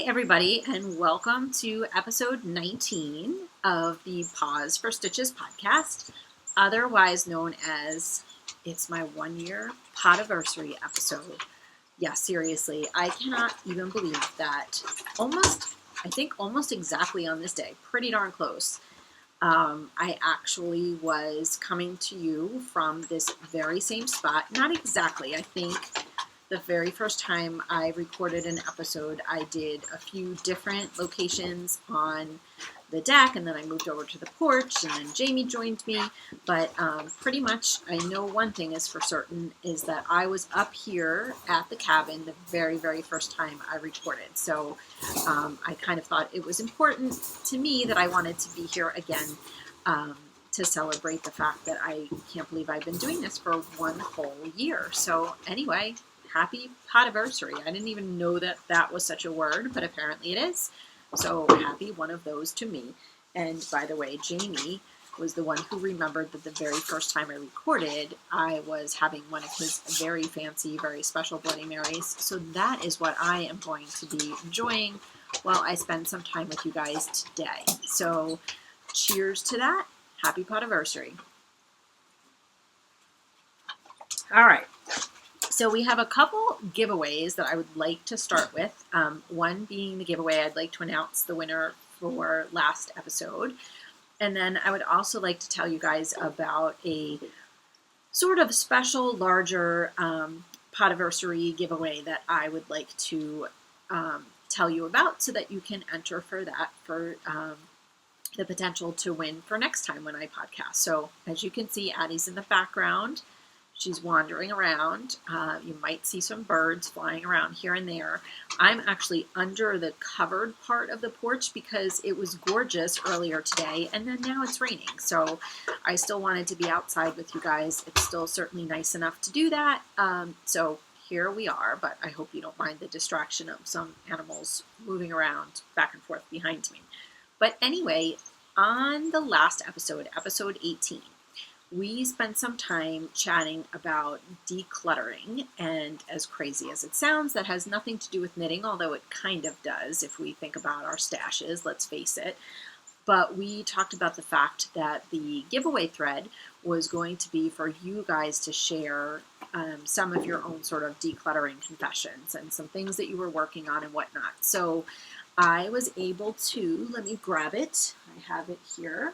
Everybody, and welcome to episode 19 of the Paws for Stitches podcast, otherwise known as It's My 1 Year Podiversary episode. Yeah, seriously, I cannot even believe that almost exactly on this day, pretty darn close, I actually was coming to you from this very same spot. Not exactly, I think. The very first time I recorded an episode, I did a few different locations on the deck, and then I moved over to the porch, and then Jamie joined me. But pretty much, I know one thing is for certain, is that I was up here at the cabin the very, very first time I recorded. So I kind of thought it was important to me that I wanted to be here again to celebrate the fact that I can't believe I've been doing this for one whole year. So anyway, happy Podiversary. I didn't even know that that was such a word, but apparently it is. So happy one of those to me. And by the way, Jamie was the one who remembered that the very first time I recorded, I was having one of his very fancy, very special Bloody Marys. So that is what I am going to be enjoying while I spend some time with you guys today. So cheers to that. Happy Podiversary. All right. So we have a couple giveaways that I would like to start with. One being the giveaway I'd like to announce the winner for last episode. And then I would also like to tell you guys about a sort of special, larger Podiversary giveaway that I would like to tell you about so that you can enter for that for the potential to win for next time when I podcast. So as you can see, Addie's in the background. She's wandering around. You might see some birds flying around here and there. I'm actually under the covered part of the porch because it was gorgeous earlier today, and then now it's raining. So I still wanted to be outside with you guys. It's still certainly nice enough to do that. So here we are, but I hope you don't mind the distraction of some animals moving around back and forth behind me. But anyway, on the last episode, episode 18, we spent some time chatting about decluttering, and as crazy as it sounds, that has nothing to do with knitting, although it kind of does if we think about our stashes, let's face it. But we talked about the fact that the giveaway thread was going to be for you guys to share some of your own sort of decluttering confessions and some things that you were working on and whatnot. So I was able to, let me grab it. I have it here.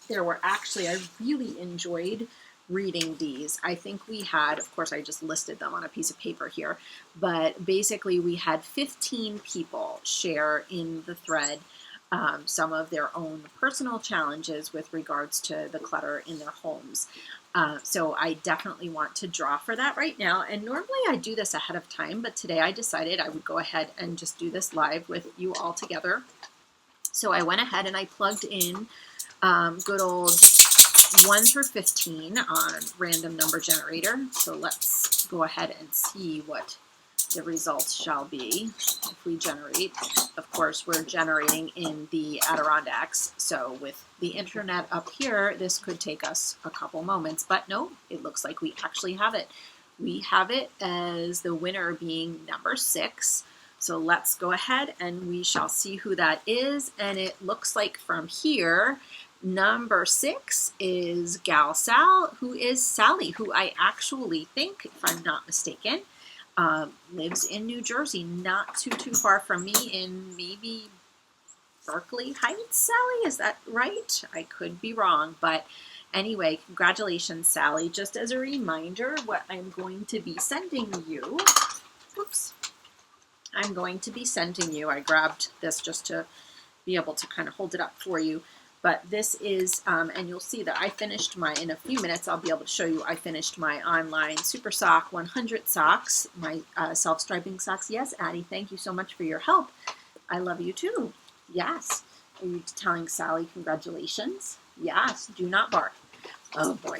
There were actually, I really enjoyed reading these. I think we had, of course, I just listed them on a piece of paper here, but basically we had 15 people share in the thread some of their own personal challenges with regards to the clutter in their homes. So I definitely want to draw for that right now. And normally I do this ahead of time, but today I decided I would go ahead and just do this live with you all together. So I went ahead and I plugged in good old 1 through 15 on random number generator. So let's go ahead and see what the results shall be if we generate. Of course, we're generating in the Adirondacks. So with the internet up here, this could take us a couple moments. But no, it looks like we actually have it. We have it as the winner being number 6. So let's go ahead and we shall see who that is. And it looks like from here, number 6 is Gal Sal, who is Sally, who I actually think, if I'm not mistaken, lives in New Jersey, not too far from me, in maybe Berkeley Heights, Sally? Is that right? I could be wrong, but anyway, congratulations, Sally. Just as a reminder, what I'm going to be sending you, I grabbed this just to be able to kind of hold it up for you. But this is, and you'll see that I finished in a few minutes, I'll be able to show you, I finished my online Super Sock 100 socks, my self-striping socks. Yes, Addie, thank you so much for your help. I love you too. Yes. Are you telling Sally congratulations? Yes, do not bark. Oh boy.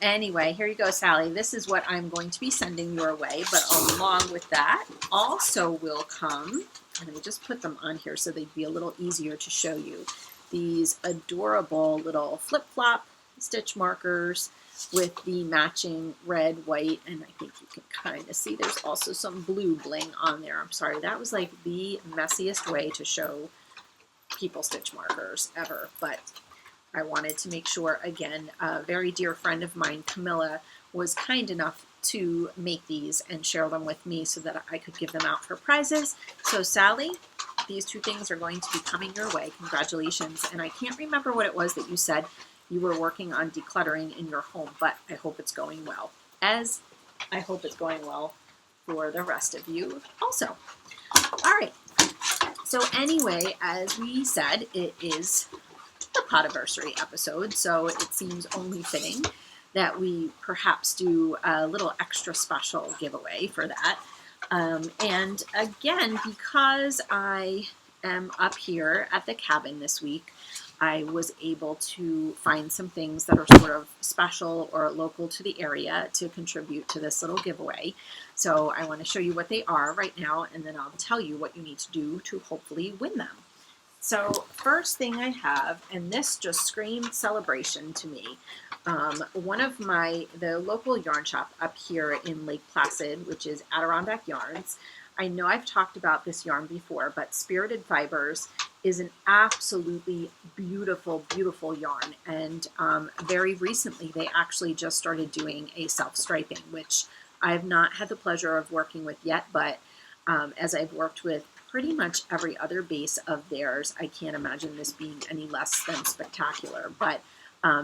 Anyway, here you go, Sally. This is what I'm going to be sending your way, but along with that also will come, let me just put them on here so they'd be a little easier to show you. These adorable little flip-flop stitch markers. with the matching red, white, and I think you can kind of see there's also some blue bling on there. I'm sorry, that was like the messiest way to show people stitch markers ever, but I wanted to make sure, again, a very dear friend of mine, Camilla, was kind enough to make these and share them with me so that I could give them out for prizes. So Sally, these two things are going to be coming your way. Congratulations. And I can't remember what it was that you said you were working on decluttering in your home, but I hope it's going well. As I hope it's going well for the rest of you also. All right. So anyway, as we said, it is the Podiversary episode, so it seems only fitting that we perhaps do a little extra special giveaway for that. And again, because I am up here at the cabin this week, I was able to find some things that are sort of special or local to the area to contribute to this little giveaway. So I want to show you what they are right now, and then I'll tell you what you need to do to hopefully win them. So first thing I have, and this just screamed celebration to me, one of the local yarn shop up here in Lake Placid, which is Adirondack Yarns. I know I've talked about this yarn before, but Spirited Fibers is an absolutely beautiful, beautiful yarn. And very recently, they actually just started doing a self-striping, which I have not had the pleasure of working with yet, but as I've worked with pretty much every other base of theirs, I can't imagine this being any less than spectacular. But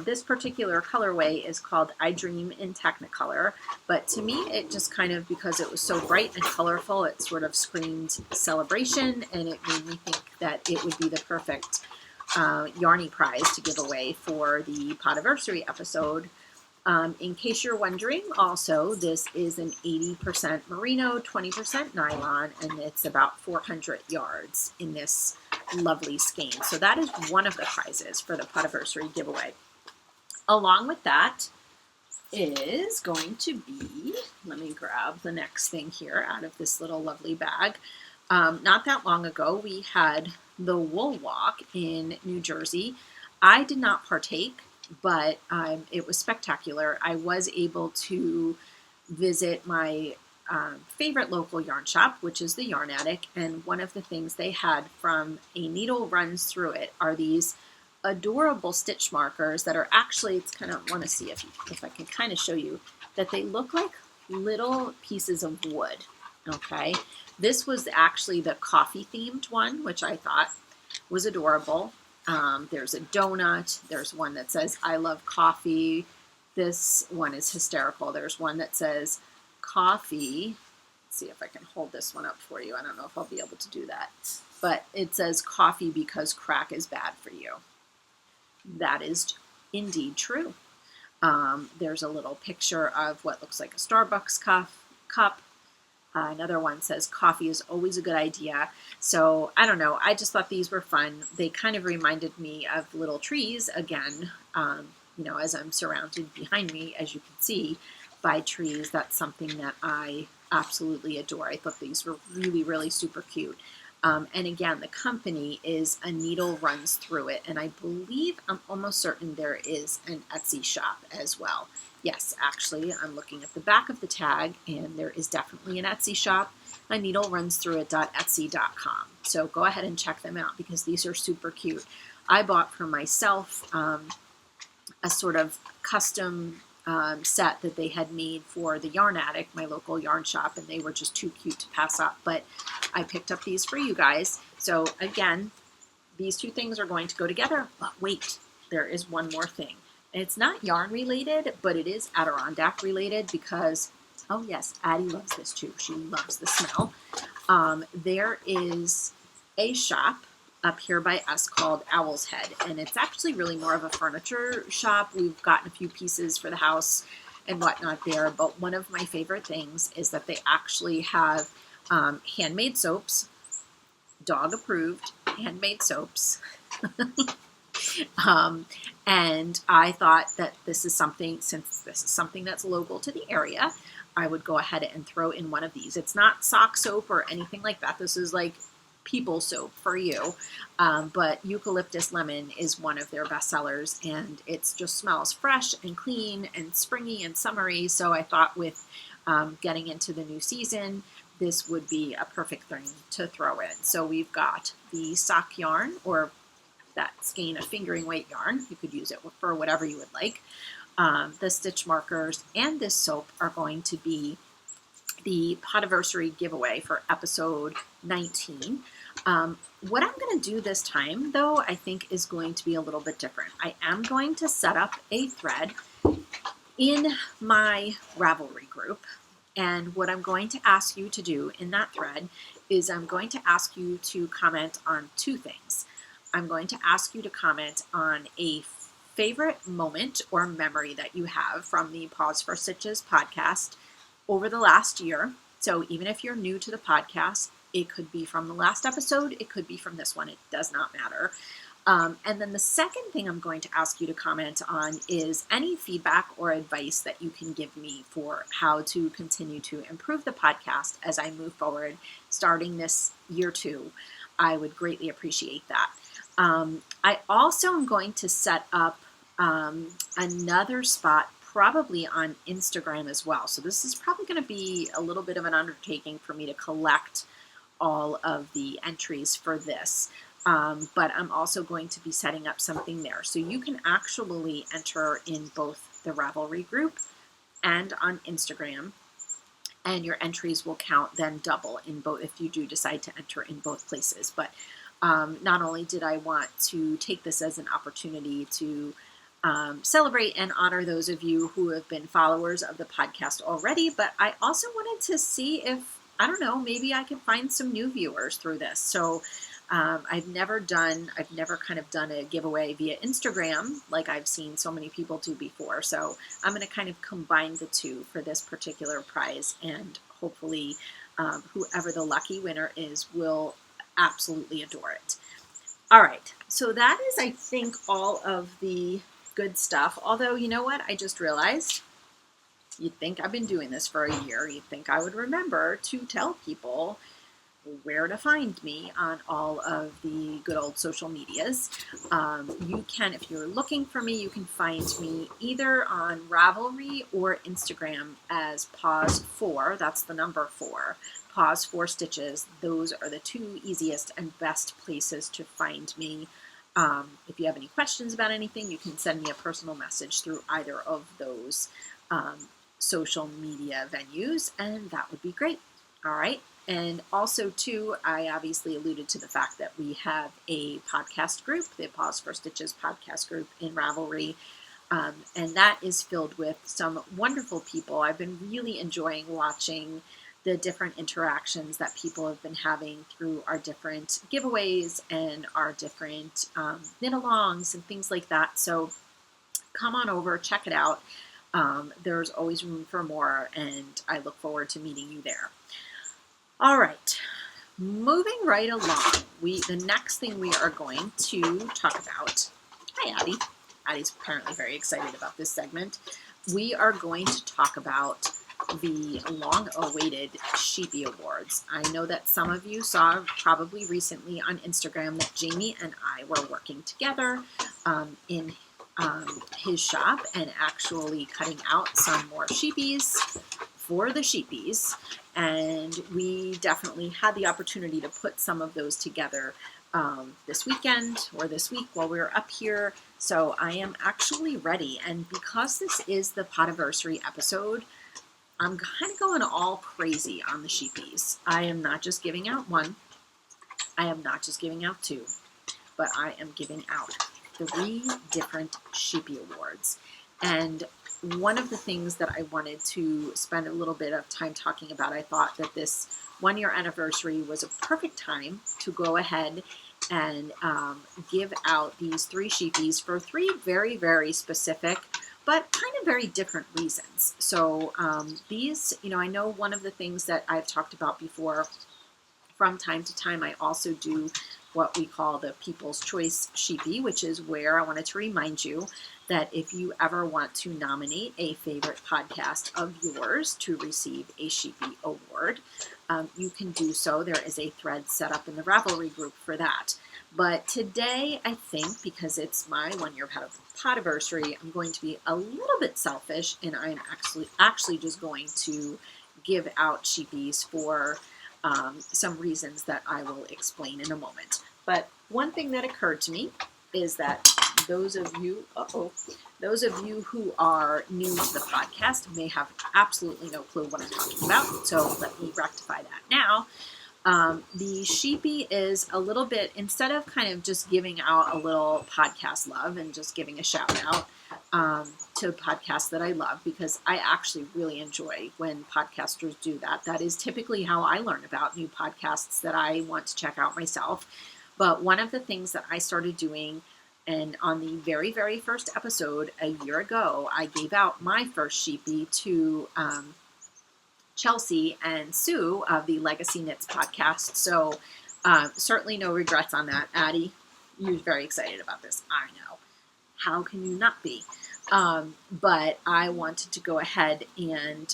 this particular colorway is called I Dream in Technicolor, but to me it just kind of, because it was so bright and colorful, it sort of screamed celebration, and it made me think that it would be the perfect Yarny prize to give away for the Podiversary episode. In case you're wondering, also, this is an 80% merino, 20% nylon, and it's about 400 yards in this lovely skein. So that is one of the prizes for the Podiversary giveaway. Along with that is going to be, let me grab the next thing here out of this little lovely bag. Not that long ago, we had the Wool Walk in New Jersey. I did not partake, but it was spectacular. I was able to visit my favorite local yarn shop, which is the Yarn Attic, and one of the things they had from A Needle Runs Through It are these adorable stitch markers that are actually, it's kind of, want to see if I can kind of show you, that they look like little pieces of wood. Okay, this was actually the coffee themed one, which I thought was adorable. There's a donut. There's one that says, I love coffee. This one is hysterical. There's one that says coffee. Let's see if I can hold this one up for you. I don't know if I'll be able to do that. But it says coffee because crack is bad for you. That is indeed true. There's a little picture of what looks like a Starbucks cup. Another one says coffee is always a good idea. So I don't know. I just thought these were fun. They kind of reminded me of little trees again, as I'm surrounded behind me, as you can see, by trees. That's something that I absolutely adore. I thought these were really, really super cute. And again, the company is A Needle Runs Through It. And I believe, I'm almost certain there is an Etsy shop as well. Yes, actually, I'm looking at the back of the tag, and there is definitely an Etsy shop, A Needle Runs Through It.etsy.com. So go ahead and check them out because these are super cute. I bought for myself a sort of custom set that they had made for the Yarn Attic, my local yarn shop, and they were just too cute to pass up. But I picked up these for you guys. So again, these two things are going to go together. But wait, there is one more thing. It's not yarn related, but it is Adirondack related because, oh yes, Addie loves this too. She loves the smell. There is a shop up here by us called Owl's Head, and it's actually really more of a furniture shop. We've gotten a few pieces for the house and whatnot there, but one of my favorite things is that they actually have handmade soaps, dog approved handmade soaps. And I thought that this is something, since this is something that's local to the area, I would go ahead and throw in one of these. It's not sock soap or anything like that. This is like people soap for you. But eucalyptus lemon is one of their best sellers, and it just smells fresh and clean and springy and summery. So I thought with getting into the new season, this would be a perfect thing to throw in. So we've got the sock yarn, or that skein of fingering weight yarn. You could use it for whatever you would like. The stitch markers and this soap are going to be the Podiversary giveaway for episode 19. What I'm going to do this time, though, I think is going to be a little bit different. I am going to set up a thread in my Ravelry group. And what I'm going to ask you to do in that thread is I'm going to ask you to comment on two things. I'm going to ask you to comment on a favorite moment or memory that you have from the Paws for Stitches podcast over the last year. So even if you're new to the podcast, it could be from the last episode, it could be from this one, it does not matter. And then the second thing I'm going to ask you to comment on is any feedback or advice that you can give me for how to continue to improve the podcast as I move forward, starting this year 2. I would greatly appreciate that. I also am going to set up another spot probably on Instagram as well. So this is probably going to be a little bit of an undertaking for me to collect all of the entries for this. But I'm also going to be setting up something there. So you can actually enter in both the Ravelry group and on Instagram, and your entries will count then double in both if you do decide to enter in both places. But not only did I want to take this as an opportunity to celebrate and honor those of you who have been followers of the podcast already, but I also wanted to see if, I don't know, maybe I can find some new viewers through this. So I've never kind of done a giveaway via Instagram like I've seen so many people do before. So I'm going to kind of combine the two for this particular prize, and hopefully whoever the lucky winner is will absolutely adore it. All right, so that is, I think, all of the good stuff. Although, you know what? I just realized, you'd think I've been doing this for a year. You'd think I would remember to tell people where to find me on all of the good old social medias. You can, if you're looking for me, you can find me either on Ravelry or Instagram as Paws4. That's the number 4. Paws for Stitches. Those are the two easiest and best places to find me. If you have any questions about anything, you can send me a personal message through either of those social media venues, and that would be great. All right. And also, too, I obviously alluded to the fact that we have a podcast group, the Paws for Stitches podcast group in Ravelry, and that is filled with some wonderful people. I've been really enjoying watching the different interactions that people have been having through our different giveaways and our different knit-alongs and things like that. So come on over, check it out. There's always room for more, and I look forward to meeting you there. All right, moving right along, the next thing we are going to talk about, hi Addie, Addie's apparently very excited about this segment. We are going to talk about the long-awaited Sheepy Awards. I know that some of you saw probably recently on Instagram that Jamie and I were working together in his shop and actually cutting out some more sheepies for the sheepies, and we definitely had the opportunity to put some of those together this weekend or this week while we were up here. So I am actually ready, and because this is the Podiversary episode, I'm kind of going all crazy on the sheepies. I am not just giving out one, I am not just giving out 2, but I am giving out 3 different Sheepy Awards. And one of the things that I wanted to spend a little bit of time talking about, I thought that this 1-year anniversary was a perfect time to go ahead and give out these 3 sheepies for 3 very, very specific, but kind of very different reasons. So these, I know one of the things that I've talked about before from time to time, I also do what we call the People's Choice Sheepy, which is where I wanted to remind you that if you ever want to nominate a favorite podcast of yours to receive a Sheepy Award, you can do so. There is a thread set up in the Ravelry group for that. But today, I think, because it's my 1-year Podiversary, I'm going to be a little bit selfish, and I'm actually just going to give out Sheepies for some reasons that I will explain in a moment. But one thing that occurred to me is that those of you who are new to the podcast may have absolutely no clue what I'm talking about. So let me rectify that now. The Sheepy is a little bit, instead of kind of just giving out a little podcast love and just giving a shout out to podcasts that I love, because I actually really enjoy when podcasters do that. That is typically how I learn about new podcasts that I want to check out myself. But one of the things that I started doing, and on the very, very first episode a year ago, I gave out my first Sheepy to Chelsea and Sue of the Legacy Knits podcast. So certainly no regrets on that. Addie, you're very excited about this. I know. How can you not be? But I wanted to go ahead and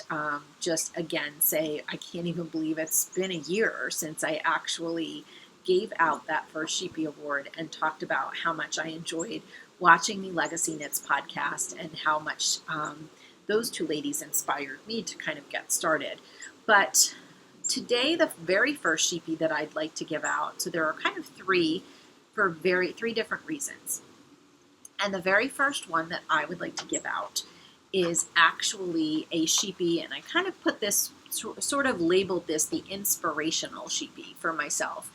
just again say, I can't even believe it's been a year since I actually gave out that first Sheepy Award and talked about how much I enjoyed watching the Legacy Knits podcast and how much those two ladies inspired me to kind of get started. But today, the very first Sheepy that I'd like to give out, so there are kind of three different reasons. And the very first one that I would like to give out is actually a Sheepy, and I kind of put this, sort of labeled this the inspirational Sheepy for myself,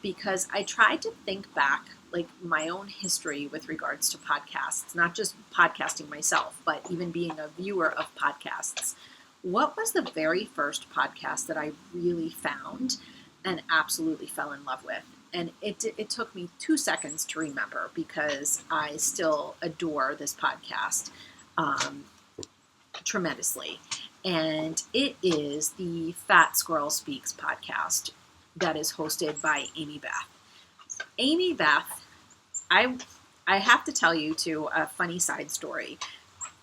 because I tried to think back, like my own history with regards to podcasts, not just podcasting myself, but even being a viewer of podcasts. What was the very first podcast that I really found and absolutely fell in love with? And it took me 2 seconds to remember, because I still adore this podcast tremendously. And it is the Fat Squirrel Speaks podcast that is hosted by Amy Beth. Amy Beth, I have to tell you too a funny side story.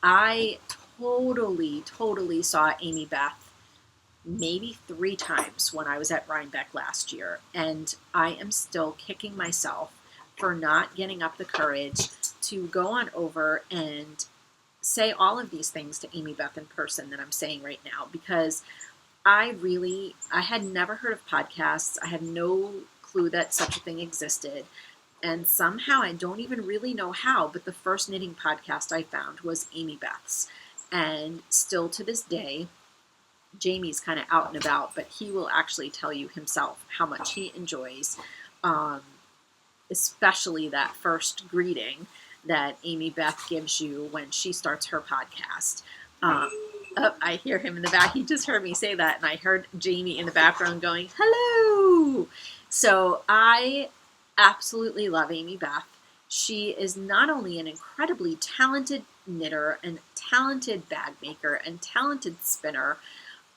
I totally saw Amy Beth maybe 3 times when I was at Rhinebeck last year, and I am still kicking myself for not getting up the courage to go on over and say all of these things to Amy Beth in person that I'm saying right now, because I had never heard of podcasts. I had no clue that such a thing existed. And somehow, I don't even really know how, but the first knitting podcast I found was Amy Beth's. And still to this day, Jamie's kind of out and about, but he will actually tell you himself how much he enjoys, especially that first greeting that Amy Beth gives you when she starts her podcast. I hear him in the back. He just heard me say that, and I heard Jamie in the background going, hello! So I absolutely love Amy Beth. She is not only an incredibly talented knitter and talented bag maker and talented spinner,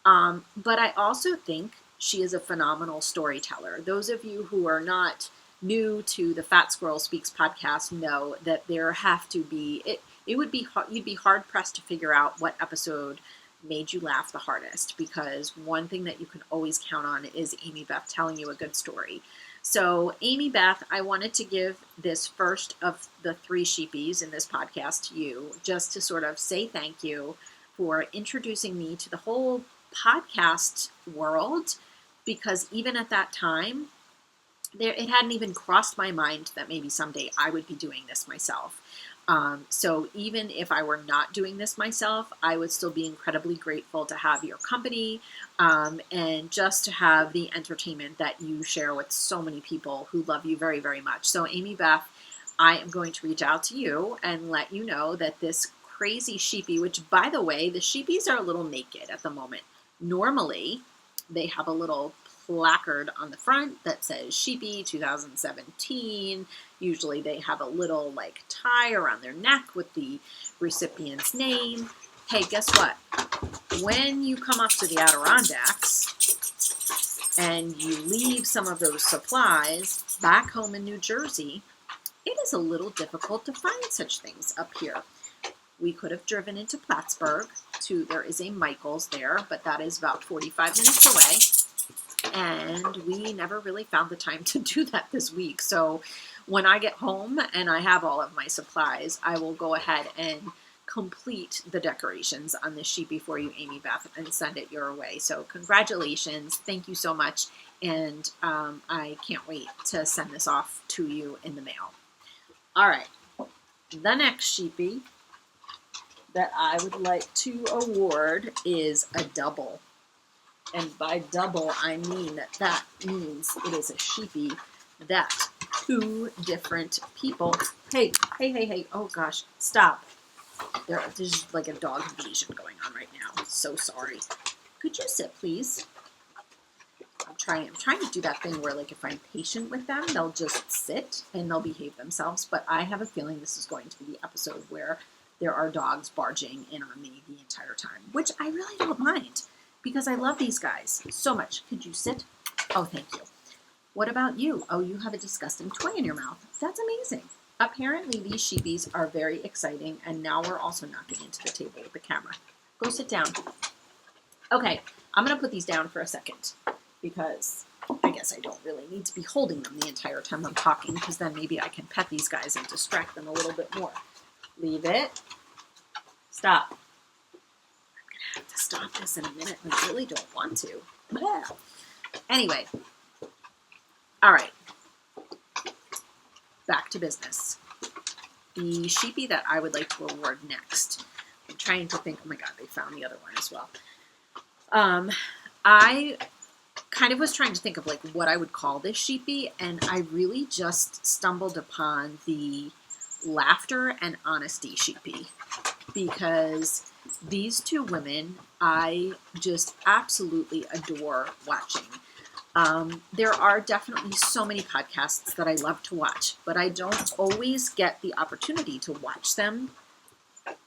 but I also think she is a phenomenal storyteller. Those of you who are not new to the Fat Squirrel Speaks podcast know that there have to be, you'd be hard pressed to figure out what episode made you laugh the hardest, because one thing that you can always count on is Amy Beth telling you a good story. So Amy Beth, I wanted to give this first of the 3 Sheepies in this podcast to you, just to sort of say thank you for introducing me to the whole podcast world, because even at that time, it hadn't even crossed my mind that maybe someday I would be doing this myself. So even if I were not doing this myself, I would still be incredibly grateful to have your company, and just to have the entertainment that you share with so many people who love you very, very much. So Amy Beth, I am going to reach out to you and let you know that this crazy Sheepy, which by the way, the Sheepies are a little naked at the moment. Normally, they have a little placard on the front that says Sheepy 2017. Usually they have a little like tie around their neck with the recipient's name. Hey, guess what? When you come up to the Adirondacks and you leave some of those supplies back home in New Jersey, it is a little difficult to find such things up here. We could have driven into Plattsburgh there is a Michael's there, but that is about 45 minutes away. And we never really found the time to do that this week. So when I get home and I have all of my supplies, I will go ahead and complete the decorations on this sheepy for you, Amy Beth, and send it your way. So congratulations. Thank you so much. And I can't wait to send this off to you in the mail. All right. The next sheepy that I would like to award is a double. And by double, I mean that means it is a sheepy that 2 different people. Hey, oh gosh, stop. There's like a dog invasion going on right now. So sorry. Could you sit, please? I'm trying to do that thing where, like, if I'm patient with them, they'll just sit and they'll behave themselves. But I have a feeling this is going to be the episode where there are dogs barging in on me the entire time, which I really don't mind because I love these guys so much. Could you sit? Oh, thank you. What about you? Oh, you have a disgusting toy in your mouth. That's amazing. Apparently, these sheepies are very exciting, and now we're also knocking into the table with the camera. Go sit down. Okay, I'm going to put these down for a second because I guess I don't really need to be holding them the entire time I'm talking, because then maybe I can pet these guys and distract them a little bit more. Leave it. Stop. I'm going to have to stop this in a minute. I really don't want to. Yeah. Anyway. All right. Back to business. The sheepy that I would like to award next. I'm trying to think. Oh my God, they found the other one as well. I kind of was trying to think of like what I would call this sheepy, and I really just stumbled upon the laughter and honesty sheepy, because these 2 women I just absolutely adore watching. There are definitely so many podcasts that I love to watch, but I don't always get the opportunity to watch them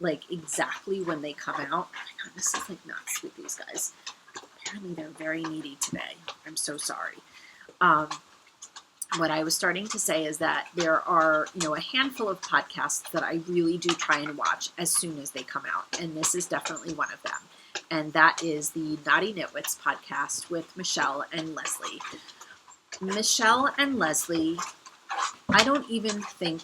like exactly when they come out. Oh my God, this is like nuts with these guys. Apparently they're very needy today. I'm so sorry. What I was starting to say is that there are, a handful of podcasts that I really do try and watch as soon as they come out, and this is definitely one of them. And that is the Naughty Nitwits podcast with Michelle and Leslie. Michelle and Leslie, I don't even think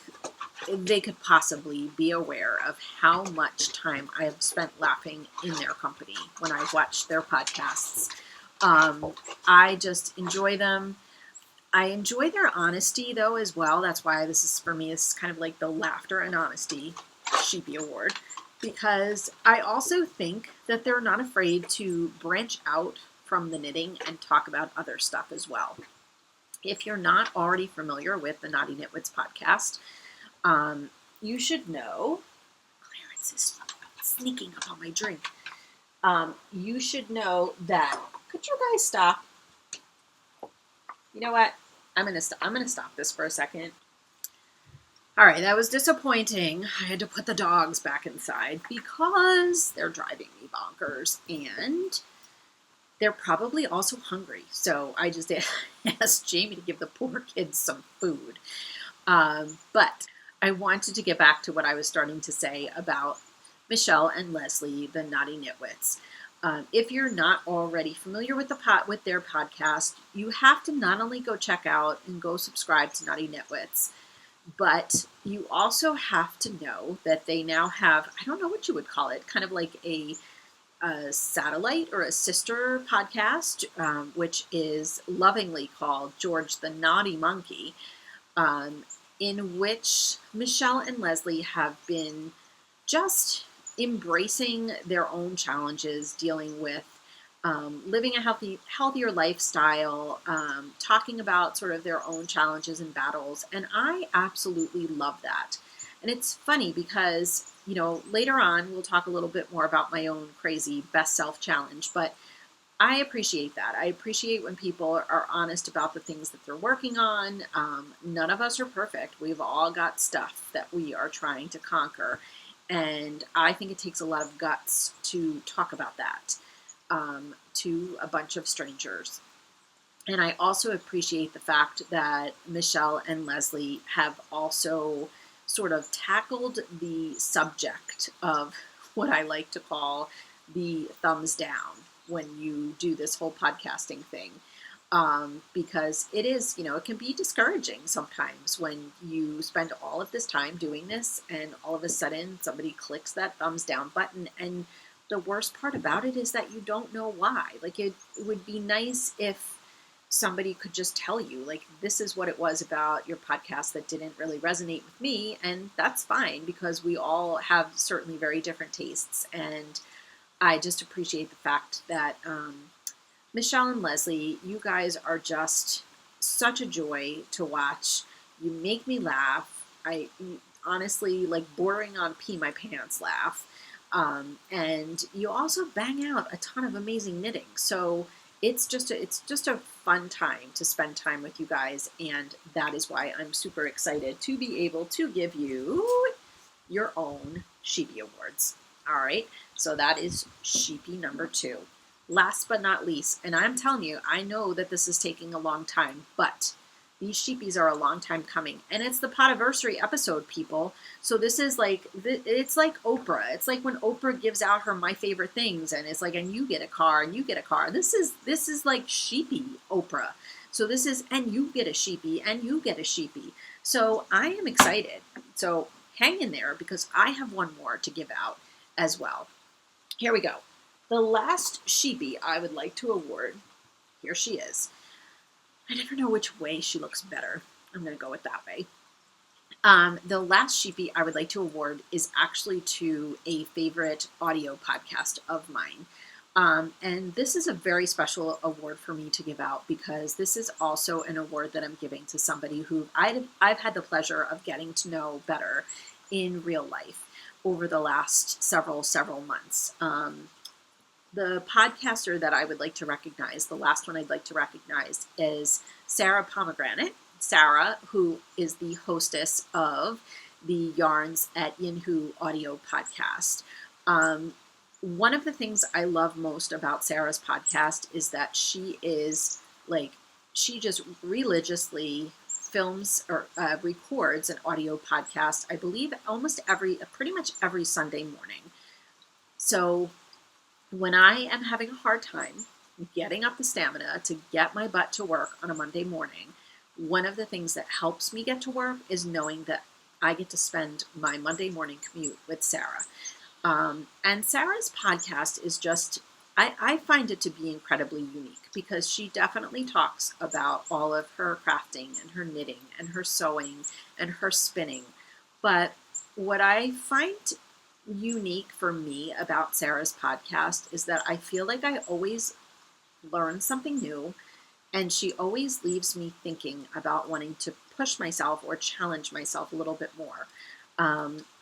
they could possibly be aware of how much time I have spent laughing in their company when I've watched their podcasts. I just enjoy them. I enjoy their honesty, though, as well. That's why this is, for me, it's kind of like the laughter and honesty sheepy award, because I also think that they're not afraid to branch out from the knitting and talk about other stuff as well. If you're not already familiar with the Naughty Nitwits podcast, you should know, Clarence is sneaking up on my drink. You should know that, could you guys stop? You know what? I'm gonna stop this for a second. All right, that was disappointing. I had to put the dogs back inside because they're driving me bonkers, and they're probably also hungry. So I just asked Jamie to give the poor kids some food. But I wanted to get back to what I was starting to say about Michelle and Leslie, the Naughty Nitwits. If you're not already familiar with with their podcast, you have to not only go check out and go subscribe to Naughty Nitwits, but you also have to know that they now have, I don't know what you would call it, kind of like a satellite or a sister podcast, which is lovingly called George the Naughty Monkey, in which Michelle and Leslie have been just embracing their own challenges, dealing with living a healthier lifestyle, talking about sort of their own challenges and battles. And I absolutely love that. And it's funny because, later on, we'll talk a little bit more about my own crazy best self challenge, but I appreciate that. I appreciate when people are honest about the things that they're working on. None of us are perfect. We've all got stuff that we are trying to conquer. And I think it takes a lot of guts to talk about that to a bunch of strangers. And I also appreciate the fact that Michelle and Leslie have also sort of tackled the subject of what I like to call the thumbs down when you do this whole podcasting thing. Because it is, it can be discouraging sometimes when you spend all of this time doing this and all of a sudden somebody clicks that thumbs down button. And the worst part about it is that you don't know why. Like, it would be nice if somebody could just tell you, like, this is what it was about your podcast that didn't really resonate with me. And that's fine, because we all have certainly very different tastes. And I just appreciate the fact that Michelle and Leslie, you guys are just such a joy to watch. You make me laugh. I honestly, like, bordering on pee my pants laugh. And you also bang out a ton of amazing knitting. So it's just a fun time to spend time with you guys, and that is why I'm super excited to be able to give you your own Sheepy Awards. All right, so that is Sheepy number 2. Last but not least, and I'm telling you, I know that this is taking a long time, but these Sheepies are a long time coming, and it's the Podiversary episode, people. So this is like, it's like Oprah. It's like when Oprah gives out her My Favorite Things, and it's like, and you get a car, and you get a car. This is like Sheepy Oprah. So this is, and you get a Sheepy, and you get a Sheepy. So I am excited. So hang in there, because I have one more to give out as well. Here we go. The last Sheepy I would like to award, here she is. I never know which way she looks better. I'm going to go with that way. The last Sheepy I would like to award is actually to a favorite audio podcast of mine. And this is a very special award for me to give out, because this is also an award that I'm giving to somebody who I've had the pleasure of getting to know better in real life over the last several months. The podcaster that I would like to recognize, the last one I'd like to recognize, is Sarah Pomegranate. Sarah, who is the hostess of the Yarns at Yinhu audio podcast. One of the things I love most about Sarah's podcast is that she just religiously films or records an audio podcast, I believe pretty much every Sunday morning. So when I am having a hard time getting up the stamina to get my butt to work on a Monday morning, one of the things that helps me get to work is knowing that I get to spend my Monday morning commute with Sarah. And Sarah's podcast is just, I find it to be incredibly unique, because she definitely talks about all of her crafting and her knitting and her sewing and her spinning. But what I find unique for me about Sarah's podcast is that I feel like I always learn something new, and she always leaves me thinking about wanting to push myself or challenge myself a little bit more.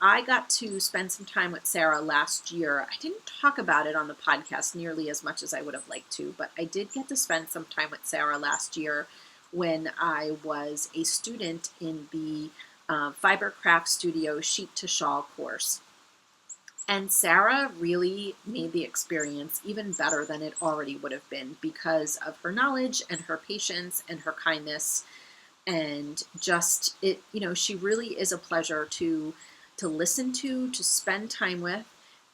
I got to spend some time with Sarah last year. I didn't talk about it on the podcast nearly as much as I would have liked to, but I did get to spend some time with Sarah last year when I was a student in the Fiber Craft Studio Sheet to Shawl course. And Sarah really made the experience even better than it already would have been, because of her knowledge and her patience and her kindness. And just she really is a pleasure to listen to spend time with.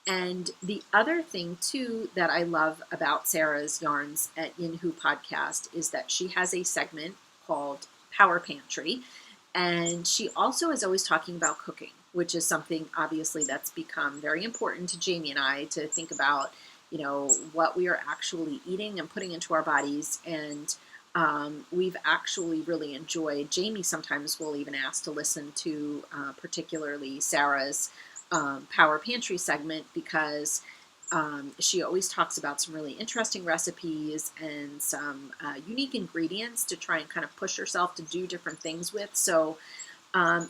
And the other thing too that I love about Sarah's Yarns at Yinhu podcast is that she has a segment called Power Pantry. And she also is always talking about cooking, which is something obviously that's become very important to Jamie and I, to think about, what we are actually eating and putting into our bodies. And we've actually really enjoyed, Jamie sometimes will even ask to listen to particularly Sarah's Power Pantry segment, because she always talks about some really interesting recipes and some unique ingredients to try and kind of push herself to do different things with. So,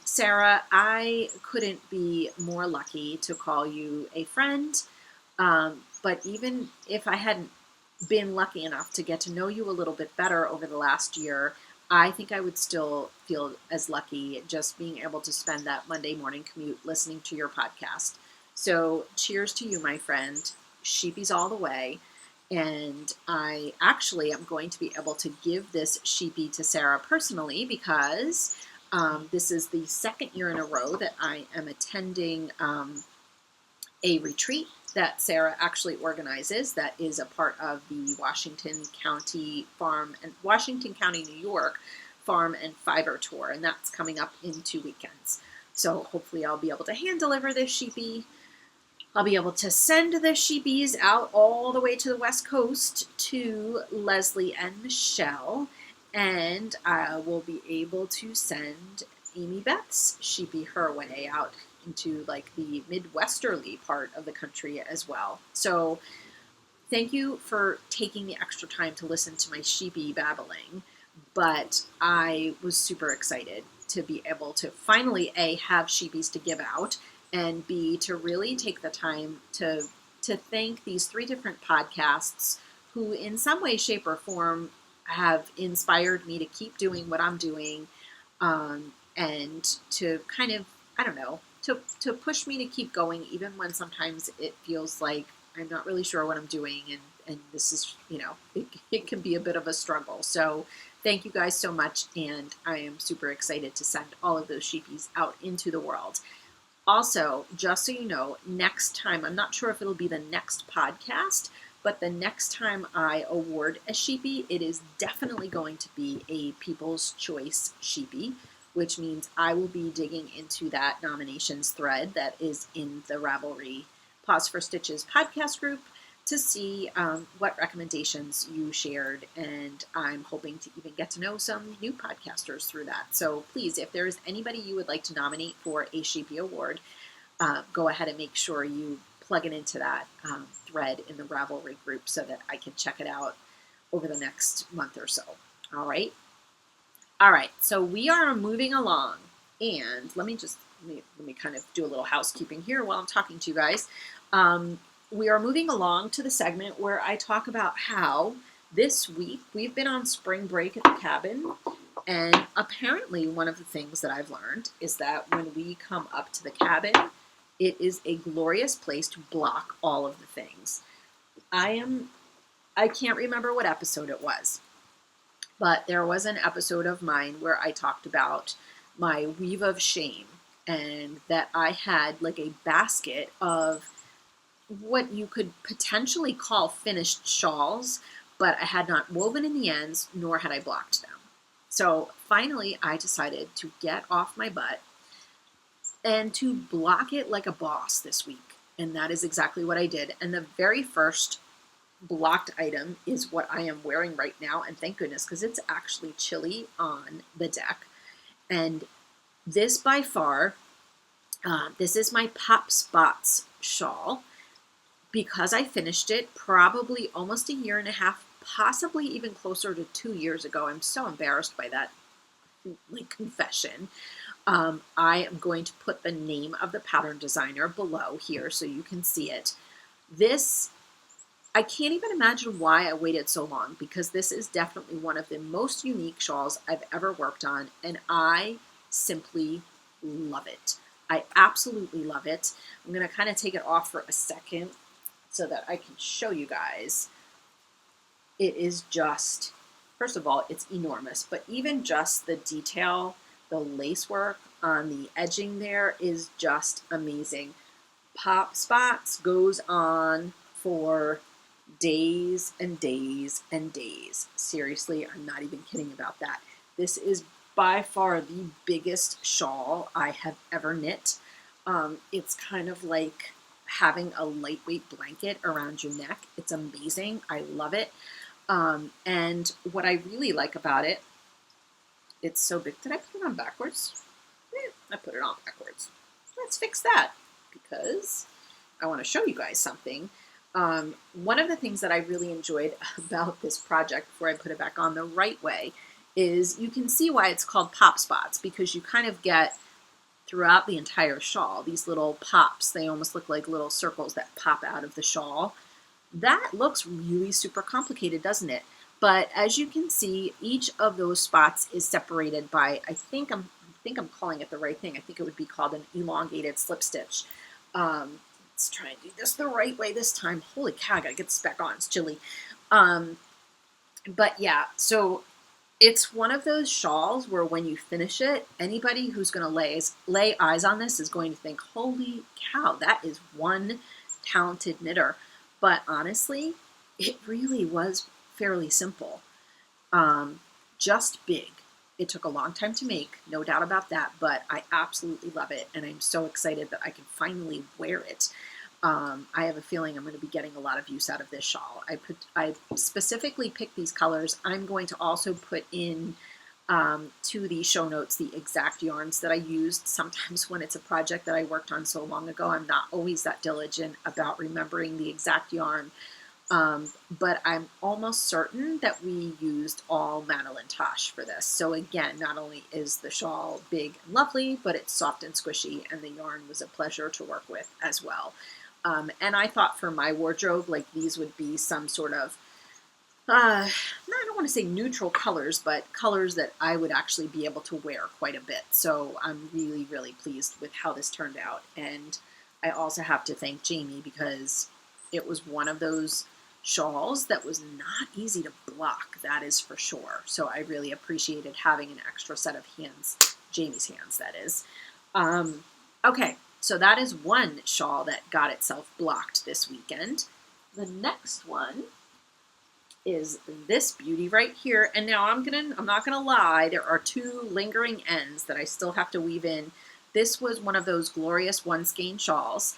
Sarah, I couldn't be more lucky to call you a friend. But even if I hadn't been lucky enough to get to know you a little bit better over the last year, I think I would still feel as lucky just being able to spend that Monday morning commute listening to your podcast. So cheers to you, my friend. Sheepies all the way. And I actually am going to be able to give this sheepy to Sarah personally because this is the second year in a row that I am attending a retreat that Sarah actually organizes that is a part of the Washington County, New York Farm and Fiber Tour, and that's coming up in 2 weekends. So hopefully I'll be able to hand deliver this sheepy. I'll be able to send the sheepies out all the way to the West Coast to Leslie and Michelle, and I will be able to send Amy Beth's sheepy her way out into like the Midwesterly part of the country as well. So thank you for taking the extra time to listen to my sheepy babbling, but I was super excited to be able to finally A, have sheepies to give out, and B, to really take the time to thank these 3 different podcasts who in some way, shape, or form have inspired me to keep doing what I'm doing, and to kind of, I don't know, to push me to keep going even when sometimes it feels like I'm not really sure what I'm doing, and this is, it can be a bit of a struggle. So thank you guys so much, and I am super excited to send all of those sheepies out into the world. Also, just so you know, next time, I'm not sure if it'll be the next podcast, but the next time I award a sheepy, it is definitely going to be a People's Choice sheepy, which means I will be digging into that nominations thread that is in the Ravelry Paws for Stitches podcast group to see what recommendations you shared, and I'm hoping to even get to know some new podcasters through that. So please, if there is anybody you would like to nominate for a Sheepy Award, go ahead and make sure you plug it into that thread in the Ravelry group so that I can check it out over the next month or so. All right. So we are moving along, and let me kind of do a little housekeeping here while I'm talking to you guys. We are moving along to the segment where I talk about how this week we've been on spring break at the cabin, and apparently one of the things that I've learned is that when we come up to the cabin, it is a glorious place to block all of the things. I can't remember what episode it was, but there was an episode of mine where I talked about my weave of shame, and that I had like a basket of what you could potentially call finished shawls, but I had not woven in the ends, nor had I blocked them. So finally, I decided to get off my butt and to block it like a boss this week. And that is exactly what I did. And the very first blocked item is what I am wearing right now. And thank goodness, because it's actually chilly on the deck. And this by far, this is my Pop Spots shawl, because I finished it probably almost 1.5 years, possibly even closer to 2 years ago. I'm so embarrassed by that confession. I am going to put the name of the pattern designer below here so you can see it. This, I can't even imagine why I waited so long, because this is definitely one of the most unique shawls I've ever worked on, and I simply love it. I absolutely love it. I'm going to kind of take it off for a second so that I can show you guys. It is just, first of all, it's enormous, but even just the detail, the lace work on the edging there is just amazing. Pop Spots goes on for days and days and days. Seriously, I'm not even kidding about that. This is by far the biggest shawl I have ever knit. It's kind of like having a lightweight blanket around your neck. It's amazing. I love it. And what I really like about it, it's so big. Did I put it on backwards? I put it on backwards. Let's fix that, because I want to show you guys something. One of the things that I really enjoyed about this project, before I put it back on the right way, is you can see why it's called Pop Spots, because you kind of get throughout the entire shawl these little pops. They almost look like little circles that pop out of the shawl. That looks really super complicated, doesn't it? But as you can see, each of those spots is separated by, I think I'm calling it the right thing. I think it would be called an elongated slip stitch. Let's try and do this the right way this time. Holy cow, I gotta get this back on. It's chilly. But yeah, so it's one of those shawls where when you finish it, anybody who's going to lay eyes on this is going to think, holy cow, that is one talented knitter. But honestly, it really was fairly simple. Just big. It took a long time to make, no doubt about that, but I absolutely love it, and I'm so excited that I can finally wear it. I have a feeling I'm going to be getting a lot of use out of this shawl. I specifically picked these colors. I'm going to also put in to the show notes the exact yarns that I used. Sometimes when it's a project that I worked on so long ago, I'm not always that diligent about remembering the exact yarn. But I'm almost certain that we used all Manolin Tosh for this. So again, not only is the shawl big and lovely, but it's soft and squishy, and the yarn was a pleasure to work with as well. And I thought for my wardrobe, like these would be some sort of, I don't want to say neutral colors, but colors that I would actually be able to wear quite a bit. So I'm really, really pleased with how this turned out. And I also have to thank Jamie because it was one of those shawls that was not easy to block, that is for sure. So I really appreciated having an extra set of hands, Jamie's hands, that is. Okay, so that is one shawl that got itself blocked this weekend. The next one is this beauty right here. And now I'm not gonna lie, there are two lingering ends that I still have to weave in. This was one of those glorious one skein shawls.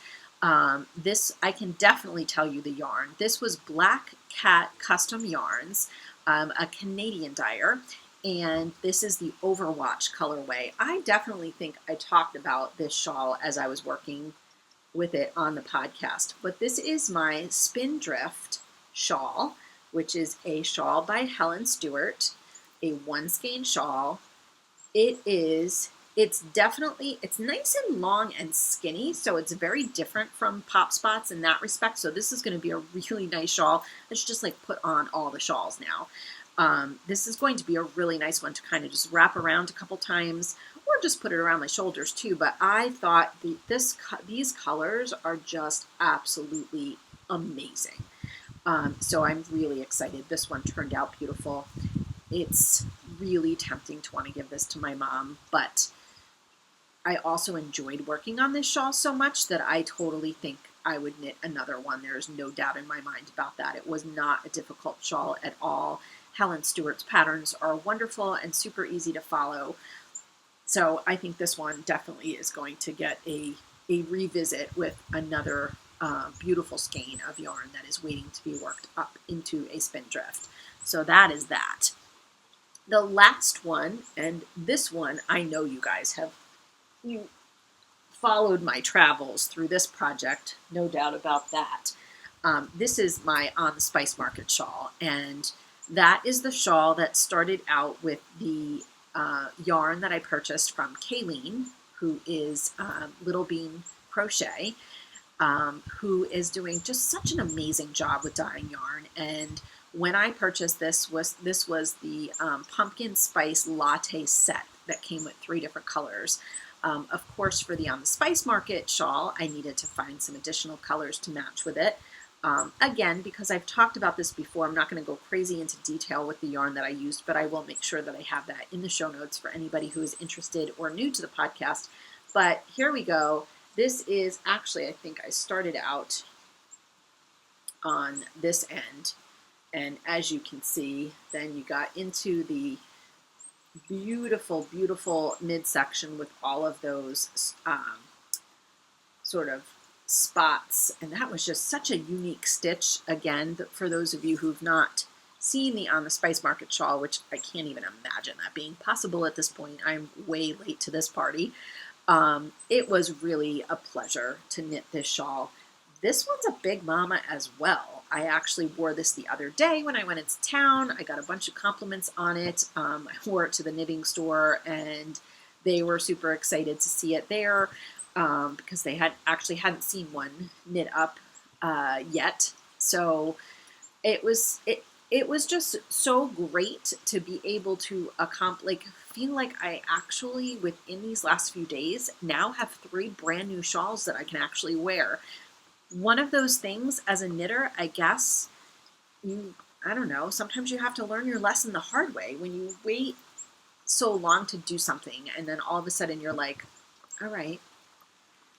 This, I can definitely tell you the yarn. This was Black Cat Custom Yarns, a Canadian dyer, and this is the Overwatch colorway. I definitely think I talked about this shawl as I was working with it on the podcast, but this is my Spindrift shawl, which is a shawl by Helen Stewart, a one skein shawl. It's nice and long and skinny, so it's very different from Pop Spots in that respect. So this is going to be a really nice shawl. I should just like put on all the shawls now. This is going to be a really nice one to kind of just wrap around a couple times, or just put it around my shoulders too. But I thought these colors are just absolutely amazing. So I'm really excited. This one turned out beautiful. It's really tempting to want to give this to my mom, but I also enjoyed working on this shawl so much that I totally think I would knit another one. There's no doubt in my mind about that. It was not a difficult shawl at all. Helen Stewart's patterns are wonderful and super easy to follow. So I think this one definitely is going to get a revisit with another beautiful skein of yarn that is waiting to be worked up into a spindrift. So that is that. The last one, and this one I know you guys you followed my travels through this project, no doubt about that. This is my On the Spice Market shawl, and that is the shawl that started out with the yarn that I purchased from Kayleen, who is Little Bean Crochet, who is doing just such an amazing job with dyeing yarn. And when I purchased this was the pumpkin spice latte set that came with 3 different colors. Of course, for the On the Spice Market shawl, I needed to find some additional colors to match with it. Again, because I've talked about this before, I'm not going to go crazy into detail with the yarn that I used, but I will make sure that I have that in the show notes for anybody who is interested or new to the podcast. But here we go. This is actually, I think I started out on this end. And as you can see, then you got into the beautiful, beautiful midsection with all of those sort of spots. And that was just such a unique stitch. Again, for those of you who've not seen the On the Spice Market shawl, which I can't even imagine that being possible at this point. I'm way late to this party. It was really a pleasure to knit this shawl. This one's a big mama as well. I actually wore this the other day when I went into town. I got a bunch of compliments on it. I wore it to the knitting store, and they were super excited to see it there because they hadn't seen one knit up yet. So it was just so great to be able to feel like I actually, within these last few days, now have 3 brand new shawls that I can actually wear. one of those things as a knitter, I guess, I don't know, sometimes you have to learn your lesson the hard way. When you wait so long to do something and then all of a sudden you're like, all right,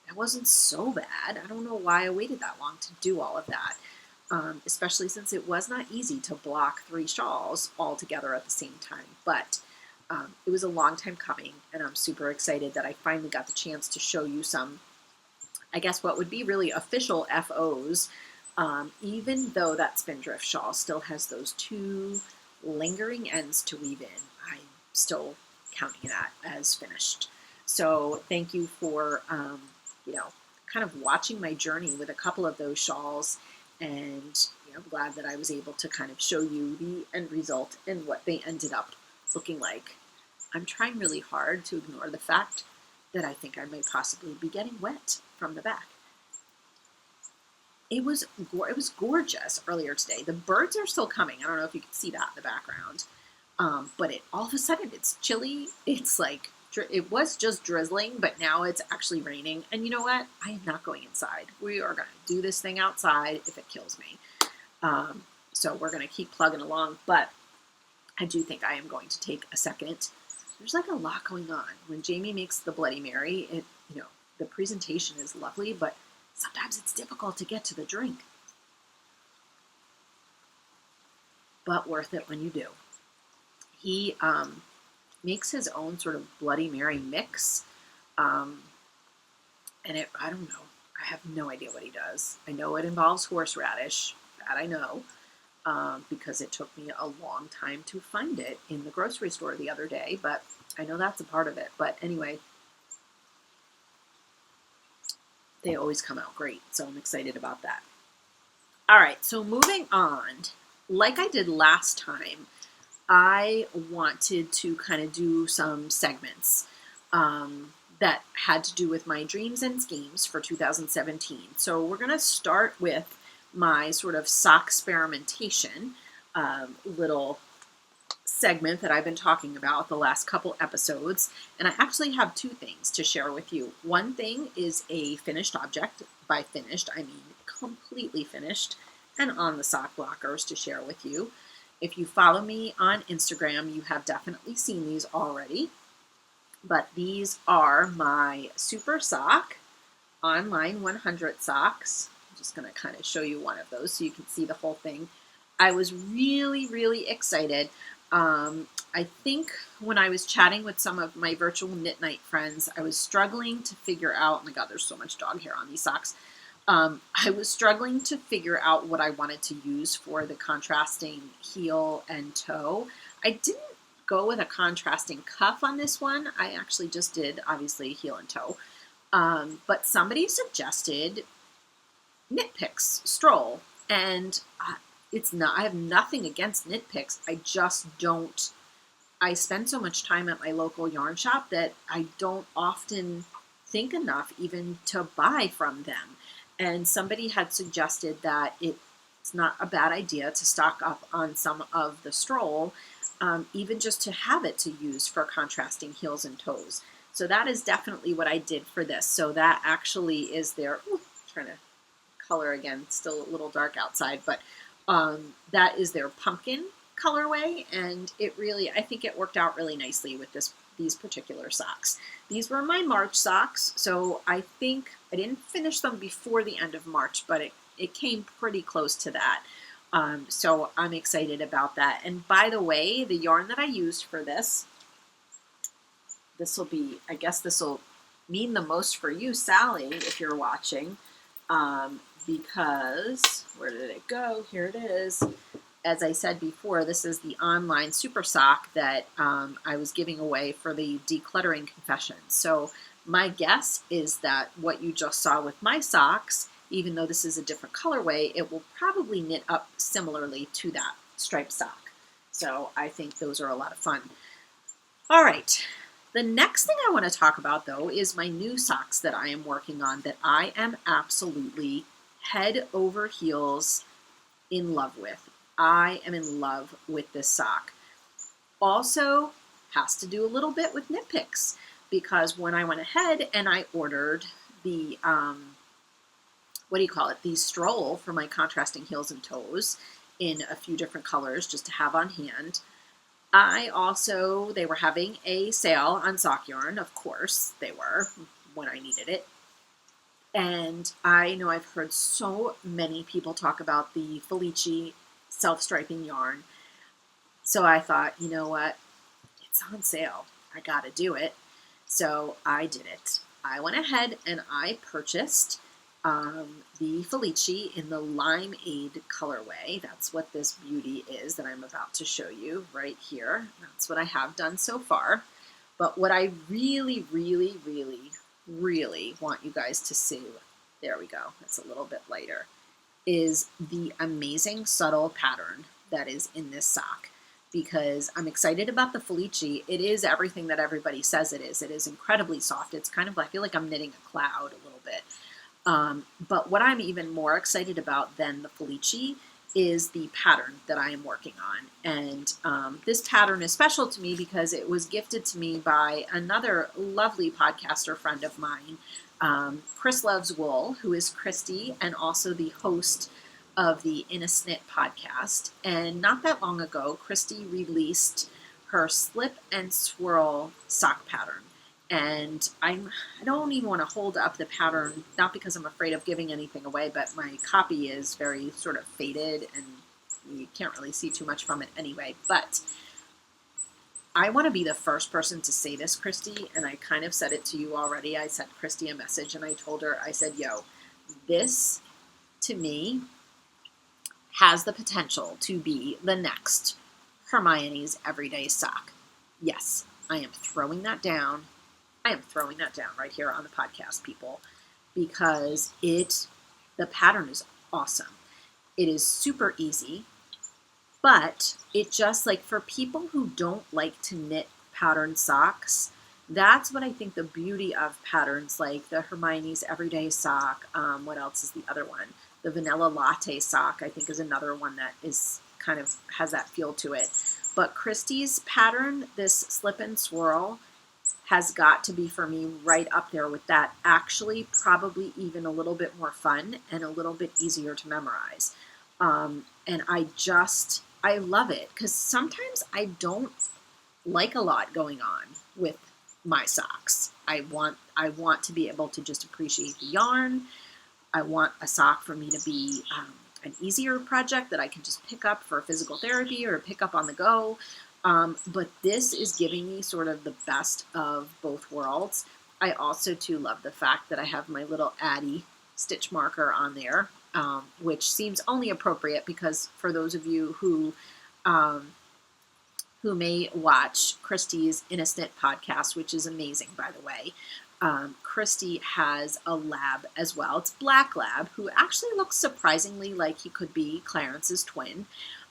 that wasn't so bad. I don't know why I waited that long to do all of that. Especially since it was not easy to block 3 shawls all together at the same time. But it was a long time coming, and I'm super excited that I finally got the chance to show you some, I guess, what would be really official FOs, even though that Spindrift shawl still has those 2 lingering ends to weave in. I'm still counting that as finished. So thank you for, kind of watching my journey with a couple of those shawls, and I'm glad that I was able to kind of show you the end result and what they ended up looking like. I'm trying really hard to ignore the fact that I think I might possibly be getting wet from the back. It was gorgeous earlier today. The birds are still coming. I don't know if you can see that in the background, but all of a sudden it's chilly. It's like it was just drizzling, but now it's actually raining. And you know what? I am not going inside. We are going to do this thing outside if it kills me. So we're going to keep plugging along, but I do think I am going to take a second. There's like a lot going on. When Jamie makes the Bloody Mary, the presentation is lovely, but sometimes it's difficult to get to the drink. But worth it when you do. He makes his own sort of Bloody Mary mix. And I don't know. I have no idea what he does. I know it involves horseradish. That I know. Because it took me a long time to find it in the grocery store the other day, but I know that's a part of it. But anyway, they always come out great, so I'm excited about that. All right, so moving on, like I did last time, I wanted to kind of do some segments that had to do with my dreams and schemes for 2017. So we're going to start with my sort of sock experimentation little segment that I've been talking about the last couple episodes. And I actually have 2 things to share with you. One thing is a finished object. By finished, I mean completely finished and on the sock blockers to share with you. If you follow me on Instagram, you have definitely seen these already. But these are my Super Sock Online 100 socks. Just going to kind of show you one of those so you can see the whole thing. I was really, really excited. I think when I was chatting with some of my virtual knit night friends, I was struggling to figure out, oh my God, there's so much dog hair on these socks. I was struggling to figure out what I wanted to use for the contrasting heel and toe. I didn't go with a contrasting cuff on this one. I actually just did, obviously, heel and toe. But somebody suggested Knit Picks Stroll, and I have nothing against Knit Picks. I just don't. I spend so much time at my local yarn shop that I don't often think enough even to buy from them. And somebody had suggested that it's not a bad idea to stock up on some of the Stroll, even just to have it to use for contrasting heels and toes. So that is definitely what I did for this. So that actually is their, trying to color again, still a little dark outside, but that is their pumpkin colorway, and I think it worked out really nicely with these particular socks. These were my March socks, so I think I didn't finish them before the end of March, but it came pretty close to that. So I'm excited about that. And by the way, the yarn that I used for this will mean the most for you, Sally, if you're watching. Because, where did it go? Here it is. As I said before, this is the online super sock that I was giving away for the decluttering confession. So my guess is that what you just saw with my socks, even though this is a different colorway, it will probably knit up similarly to that striped sock. So I think those are a lot of fun. All right. The next thing I want to talk about, though, is my new socks that I am working on that I am absolutely head over heels in love with. I am in love with this sock. Also has to do a little bit with Knit Picks, because when I went ahead and I ordered the the stroll for my contrasting heels and toes in a few different colors just to have on hand. They were having a sale on sock yarn. Of course they were, when I needed it. And I know I've heard so many people talk about the Felici self-striping yarn. So I thought, you know what? It's on sale. I got to do it. So I did it. I went ahead and I purchased the Felici in the Limeade colorway. That's what this beauty is that I'm about to show you right here. That's what I have done so far. But what I really, really, really, really want you guys to see, there we go, it's a little bit lighter, is the amazing subtle pattern that is in this sock. Because I'm excited about the Felici. It is everything that everybody says it is. It is incredibly soft. It's kind of, I feel like I'm knitting a cloud a little bit. But what I'm even more excited about than the Felici is the pattern that I am working on. And this pattern is special to me because it was gifted to me by another lovely podcaster friend of mine, Chris Loves Wool, who is Christy and also the host of the In a Snit podcast. And not that long ago, Christy released her slip and swirl sock pattern. And I don't even want to hold up the pattern, not because I'm afraid of giving anything away, but my copy is very sort of faded and you can't really see too much from it anyway. But I want to be the first person to say this, Christy, and I kind of said it to you already. I sent Christy a message and I told her, I said, yo, this to me has the potential to be the next Hermione's Everyday Sock. Yes, I am throwing that down. I am throwing that down right here on the podcast, people, because the pattern is awesome. It is super easy, but it just, like, for people who don't like to knit pattern socks, that's what I think the beauty of patterns like the Hermione's Everyday Sock. What else is the other one? The Vanilla Latte sock, I think, is another one that is kind of has that feel to it. But Christy's pattern, this slip and swirl, has got to be for me right up there with that. Actually, probably even a little bit more fun and a little bit easier to memorize. And I love it because sometimes I don't like a lot going on with my socks. I want to be able to just appreciate the yarn. I want a sock for me to be an easier project that I can just pick up for physical therapy or pick up on the go. But this is giving me sort of the best of both worlds. I also, too, love the fact that I have my little Addie stitch marker on there, which seems only appropriate because for those of you who may watch Christy's In a Snit podcast, which is amazing, by the way, Christy has a lab as well. It's Black Lab, who actually looks surprisingly like he could be Clarence's twin.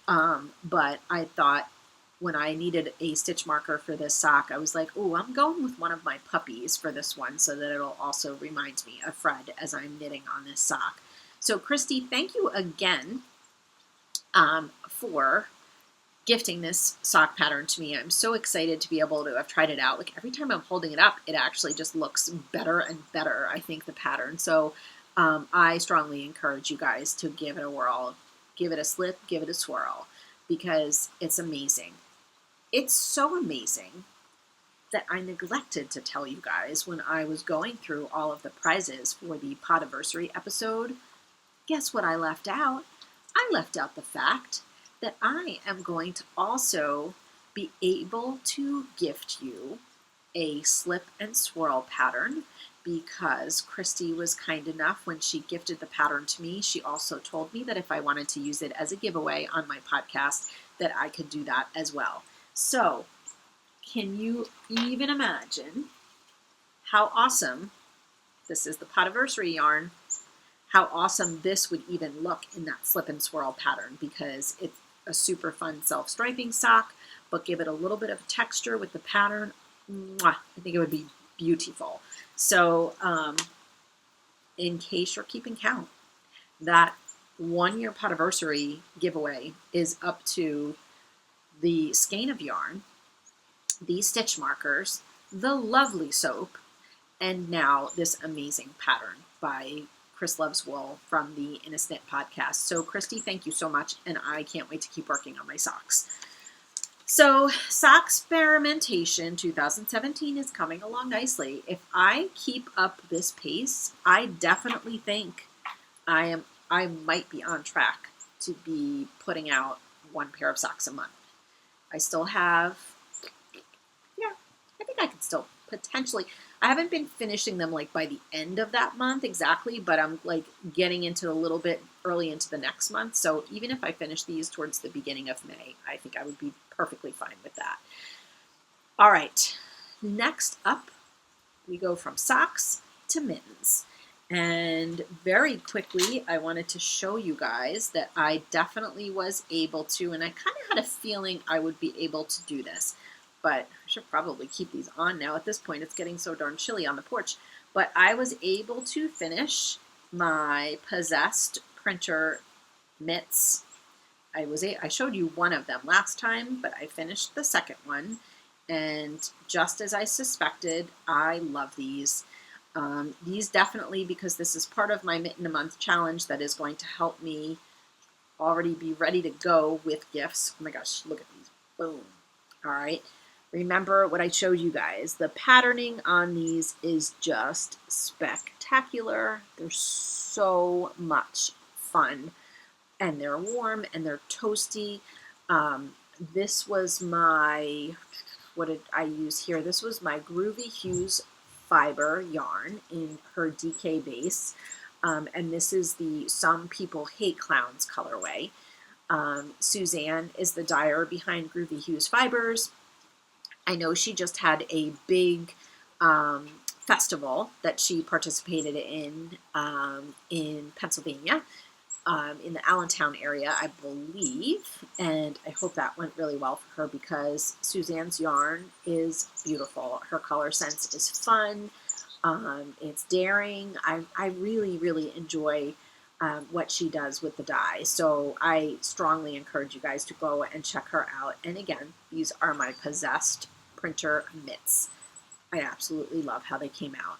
But I thought when I needed a stitch marker for this sock, I was like, oh, I'm going with one of my puppies for this one so that it'll also remind me of Fred as I'm knitting on this sock. So Christy, thank you again for gifting this sock pattern to me. I'm so excited to be able to have tried it out. Like every time I'm holding it up, it actually just looks better and better, I think, the pattern. So I strongly encourage you guys to give it a whirl, give it a slip, give it a swirl, because it's amazing. It's so amazing that I neglected to tell you guys when I was going through all of the prizes for the Podiversary episode. Guess what I left out? I left out the fact that I am going to also be able to gift you a slip and swirl pattern because Christy was kind enough when she gifted the pattern to me. She also told me that if I wanted to use it as a giveaway on my podcast, that I could do that as well. So, can you even imagine how awesome, this is the Podiversary yarn, how awesome this would even look in that slip and swirl pattern, because it's a super fun self-striping sock, but give it a little bit of texture with the pattern. Mwah, I think it would be beautiful. So in case you're keeping count, that 1 year Podiversary giveaway is up to the skein of yarn, these stitch markers, the lovely soap, and now this amazing pattern by Chris Loves Wool from the Innocent podcast. So Christy, thank you so much, and I can't wait to keep working on my socks. So sock experimentation 2017 is coming along nicely. If I keep up this pace, I definitely think I might be on track to be putting out one pair of socks a month. I still have, I think I could still potentially, I haven't been finishing them like by the end of that month exactly, but I'm like getting into a little bit early into the next month. So even if I finish these towards the beginning of May, I think I would be perfectly fine with that. All right, next up, we go from socks to mittens. And very quickly, I wanted to show you guys that I definitely was able to, and I kind of had a feeling I would be able to do this, but I should probably keep these on now. At this point, it's getting so darn chilly on the porch. But I was able to finish my Possessed printer mitts. I showed you one of them last time, but I finished the second one. And just as I suspected, I love these. These definitely, because this is part of my Mitten a Month challenge that is going to help me already be ready to go with gifts. Oh my gosh, look at these. Boom. All right. Remember what I showed you guys. The patterning on these is just spectacular. They're so much fun. And they're warm and they're toasty. This was my, what did I use here? This was my Groovy Hues fiber yarn in her DK base. And this is the Some People Hate Clowns colorway. Suzanne is the dyer behind Groovy Hues Fibers. I know she just had a big festival that she participated in Pennsylvania, in the Allentown area, I believe. And I hope that went really well for her because Suzanne's yarn is beautiful. Her color sense is fun. It's daring. I really, really enjoy what she does with the dye. So I strongly encourage you guys to go and check her out. And again, these are my Possessed printer mitts. I absolutely love how they came out.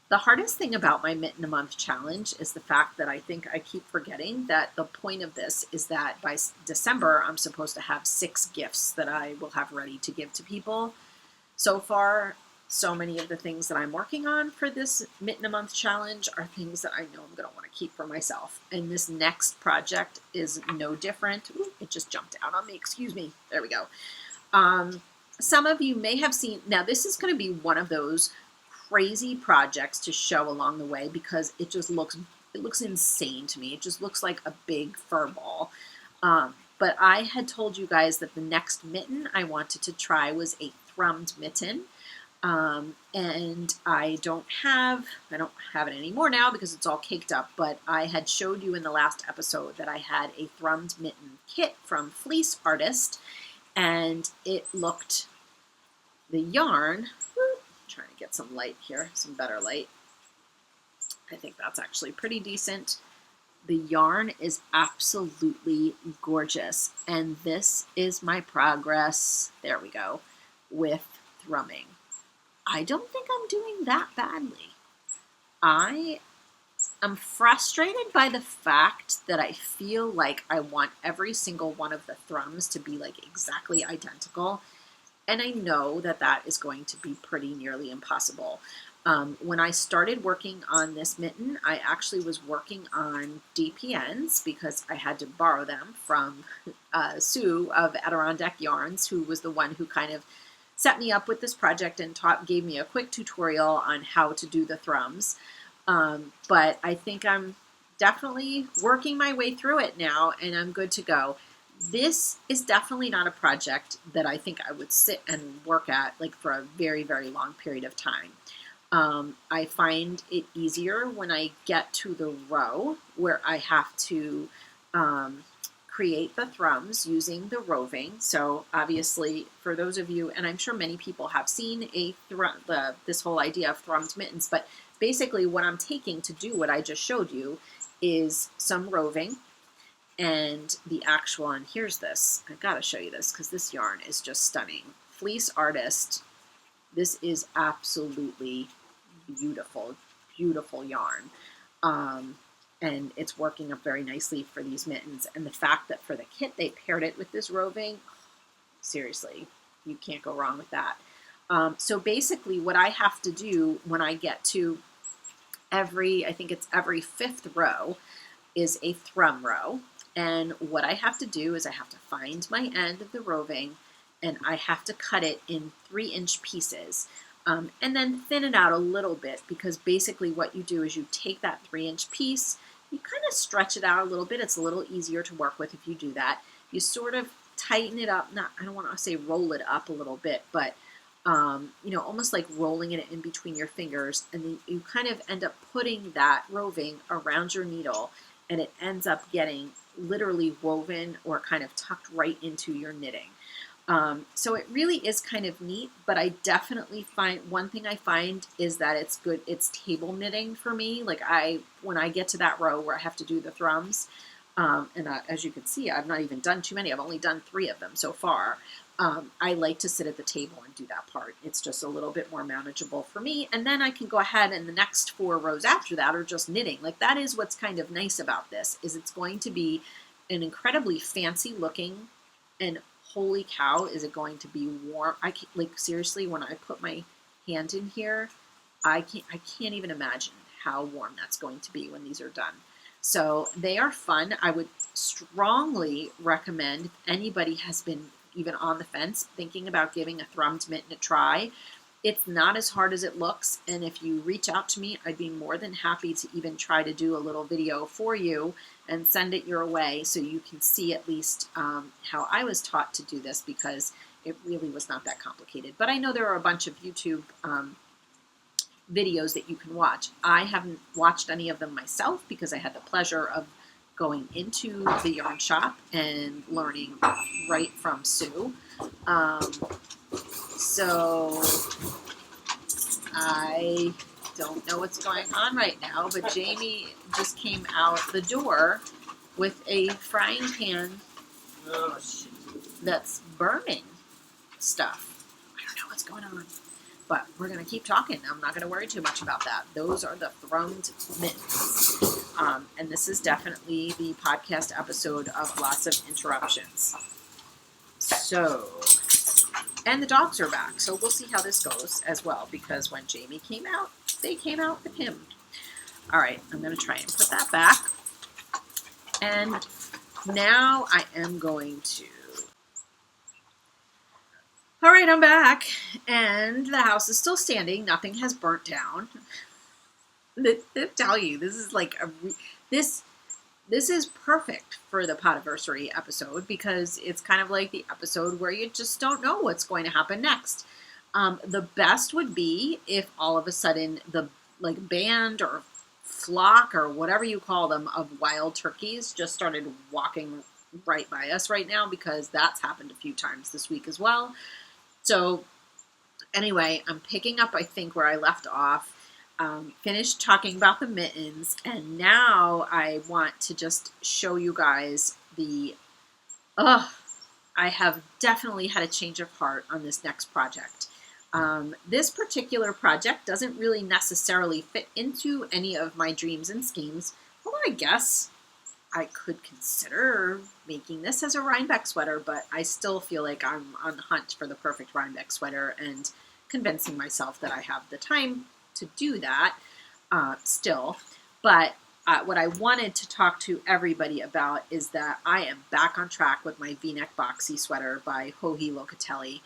The hardest thing about my Mitten a Month challenge is the fact that I think I keep forgetting that the point of this is that by December, I'm supposed to have 6 gifts that I will have ready to give to people. So far, so many of the things that I'm working on for this Mitten a Month challenge are things that I know I'm going to want to keep for myself. And this next project is no different. Ooh, it just jumped out on me. Excuse me. There we go. Some of you may have seen, now this is going to be one of those crazy projects to show along the way because it just looks insane to me. It just looks like a big fur ball. But I had told you guys that the next mitten I wanted to try was a thrummed mitten. And I don't have it anymore now because it's all caked up, but I had showed you in the last episode that I had a thrummed mitten kit from Fleece Artist, and it looked, the yarn, trying to get some light here, some better light. I think that's actually pretty decent. The yarn is absolutely gorgeous, and this is my progress, there we go, with thrumming. I don't think I'm doing that badly. I am frustrated by the fact that I feel like I want every single one of the thrums to be like exactly identical. And I know that that is going to be pretty nearly impossible. When I started working on this mitten, I actually was working on DPNs because I had to borrow them from Sue of Adirondack Yarns, who was the one who kind of set me up with this project and gave me a quick tutorial on how to do the thrums. But I think I'm definitely working my way through it now, and I'm good to go. This is definitely not a project that I think I would sit and work at like for a very, very long period of time. I find it easier when I get to the row where I have to create the thrums using the roving. So obviously for those of you, and I'm sure many people have seen this whole idea of thrummed mittens, but basically what I'm taking to do what I just showed you is some roving and the actual, and here's this, I've got to show you this because this yarn is just stunning. Fleece Artist, this is absolutely beautiful, beautiful yarn. And it's working up very nicely for these mittens. And the fact that for the kit they paired it with this roving, seriously, you can't go wrong with that. So basically what I have to do when I get to I think it's every fifth row, is a thrum row. And what I have to do is I have to find my end of the roving, and I have to cut it in 3-inch pieces. And then thin it out a little bit, because basically what you do is you take that 3-inch piece, you kind of stretch it out a little bit. It's a little easier to work with if you do that. You sort of tighten it up, I don't want to say roll it up a little bit, but almost like rolling it in between your fingers, and then you kind of end up putting that roving around your needle, and it ends up getting literally woven or kind of tucked right into your knitting. So it really is kind of neat, but I definitely find one thing I find is that it's good. It's table knitting for me. Like when I get to that row where I have to do the thrums, as you can see, I've not even done too many. I've only done 3 of them so far. I like to sit at the table and do that part. It's just a little bit more manageable for me. And then I can go ahead, and the next 4 rows after that are just knitting. Like, that is what's kind of nice about this, is it's going to be an incredibly fancy looking, and holy cow, is it going to be warm. Like, seriously, when I put my hand in here, I can't even imagine how warm that's going to be when these are done. So they are fun. I would strongly recommend, if anybody has been even on the fence thinking about giving a thrummed mitten a try, it's not as hard as it looks. And if you reach out to me, I'd be more than happy to even try to do a little video for you and send it your way, so you can see at least how I was taught to do this, because it really was not that complicated. But I know there are a bunch of YouTube videos that you can watch. I haven't watched any of them myself, because I had the pleasure of going into the yarn shop and learning right from Sue. So I don't know what's going on right now, but Jamie just came out the door with a frying pan that's burning stuff. I don't know what's going on. But we're going to keep talking. I'm not going to worry too much about that. Those are the thrummed mittens. And this is definitely the podcast episode of lots of interruptions. So, and the dogs are back. So we'll see how this goes as well, because when Jamie came out, they came out with him. All right, I'm going to try and put that back. And now I am going to... All right, I'm back, and the house is still standing. Nothing has burnt down. I tell you, this is like this is perfect for the Podiversary episode, because it's kind of like the episode where you just don't know what's going to happen next. The best would be if all of a sudden the band or flock or whatever you call them of wild turkeys just started walking right by us right now, because that's happened a few times this week as well. So anyway, I'm picking up, I think, where I left off. Finished talking about the mittens, and now I want to just show you guys I have definitely had a change of heart on this next project. This particular project doesn't really necessarily fit into any of my dreams and schemes, although I guess I could consider making this as a Rhinebeck sweater, but I still feel like I'm on the hunt for the perfect Rhinebeck sweater, and convincing myself that I have the time to do that still. But what I wanted to talk to everybody about is that I am back on track with my V-neck boxy sweater by Joji Locatelli.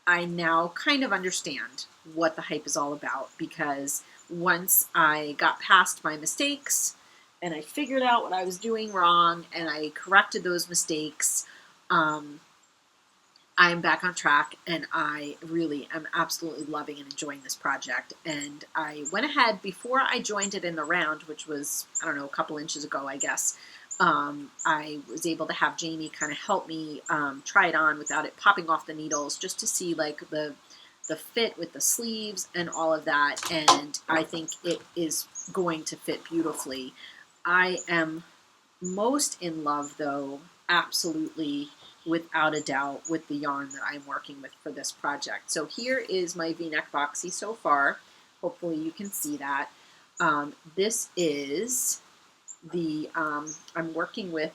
I now kind of understand what the hype is all about, because once I got past my mistakes and I figured out what I was doing wrong and I corrected those mistakes, I am back on track, and I really am absolutely loving and enjoying this project. And I went ahead, before I joined it in the round, which was, I don't know, a couple inches ago, I guess, I was able to have Jamie kind of help me try it on without it popping off the needles, just to see like the fit with the sleeves and all of that. And I think it is going to fit beautifully. I am most in love, though, absolutely, without a doubt, with the yarn that I'm working with for this project. So here is my V-neck boxy so far. Hopefully you can see that. This is I'm working with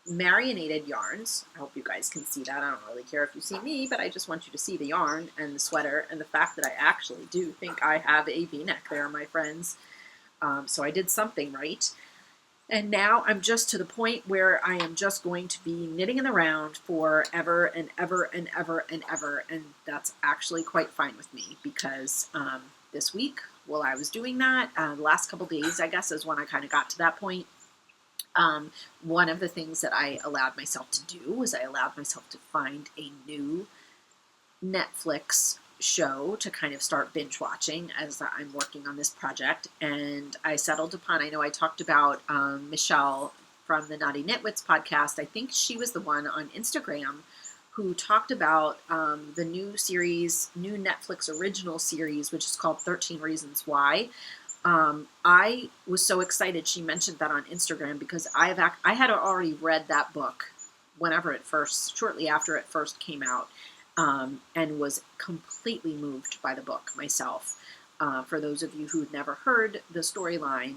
marionated yarns. I hope you guys can see that. I don't really care if you see me, but I just want you to see the yarn and the sweater and the fact that I actually do think I have a V-neck there, my friends. So I did something right. And now I'm just to the point where I am just going to be knitting in the round for ever and ever and ever and ever. And that's actually quite fine with me because this week, while I was doing that, the last couple days, I guess, is when I kind of got to that point. One of the things that I allowed myself to do was I allowed myself to find a new Netflix show to kind of start binge watching as I'm working on this project. And I settled upon, I know I talked about Michelle from the Naughty Knitwits podcast. I think she was the one on Instagram who talked about the new Netflix original series, which is called 13 Reasons Why. I was so excited she mentioned that on Instagram because I had already read that book shortly after it first came out, and was completely moved by the book myself. For those of you who've never heard the storyline,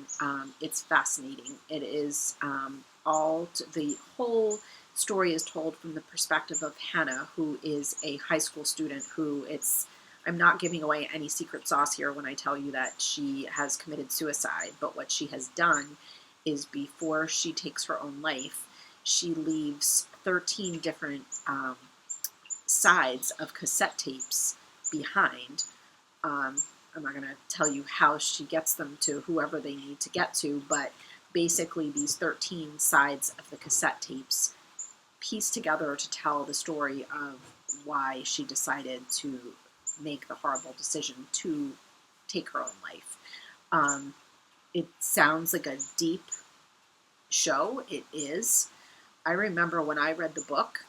it's fascinating. It is the whole story is told from the perspective of Hannah, who is a high school student I'm not giving away any secret sauce here when I tell you that she has committed suicide, but what she has done is before she takes her own life, she leaves 13 different sides of cassette tapes behind. I'm not going to tell you how she gets them to whoever they need to get to, but basically these 13 sides of the cassette tapes piece together to tell the story of why she decided to make the horrible decision to take her own life. It sounds like a deep show. It is. I remember when I read the book,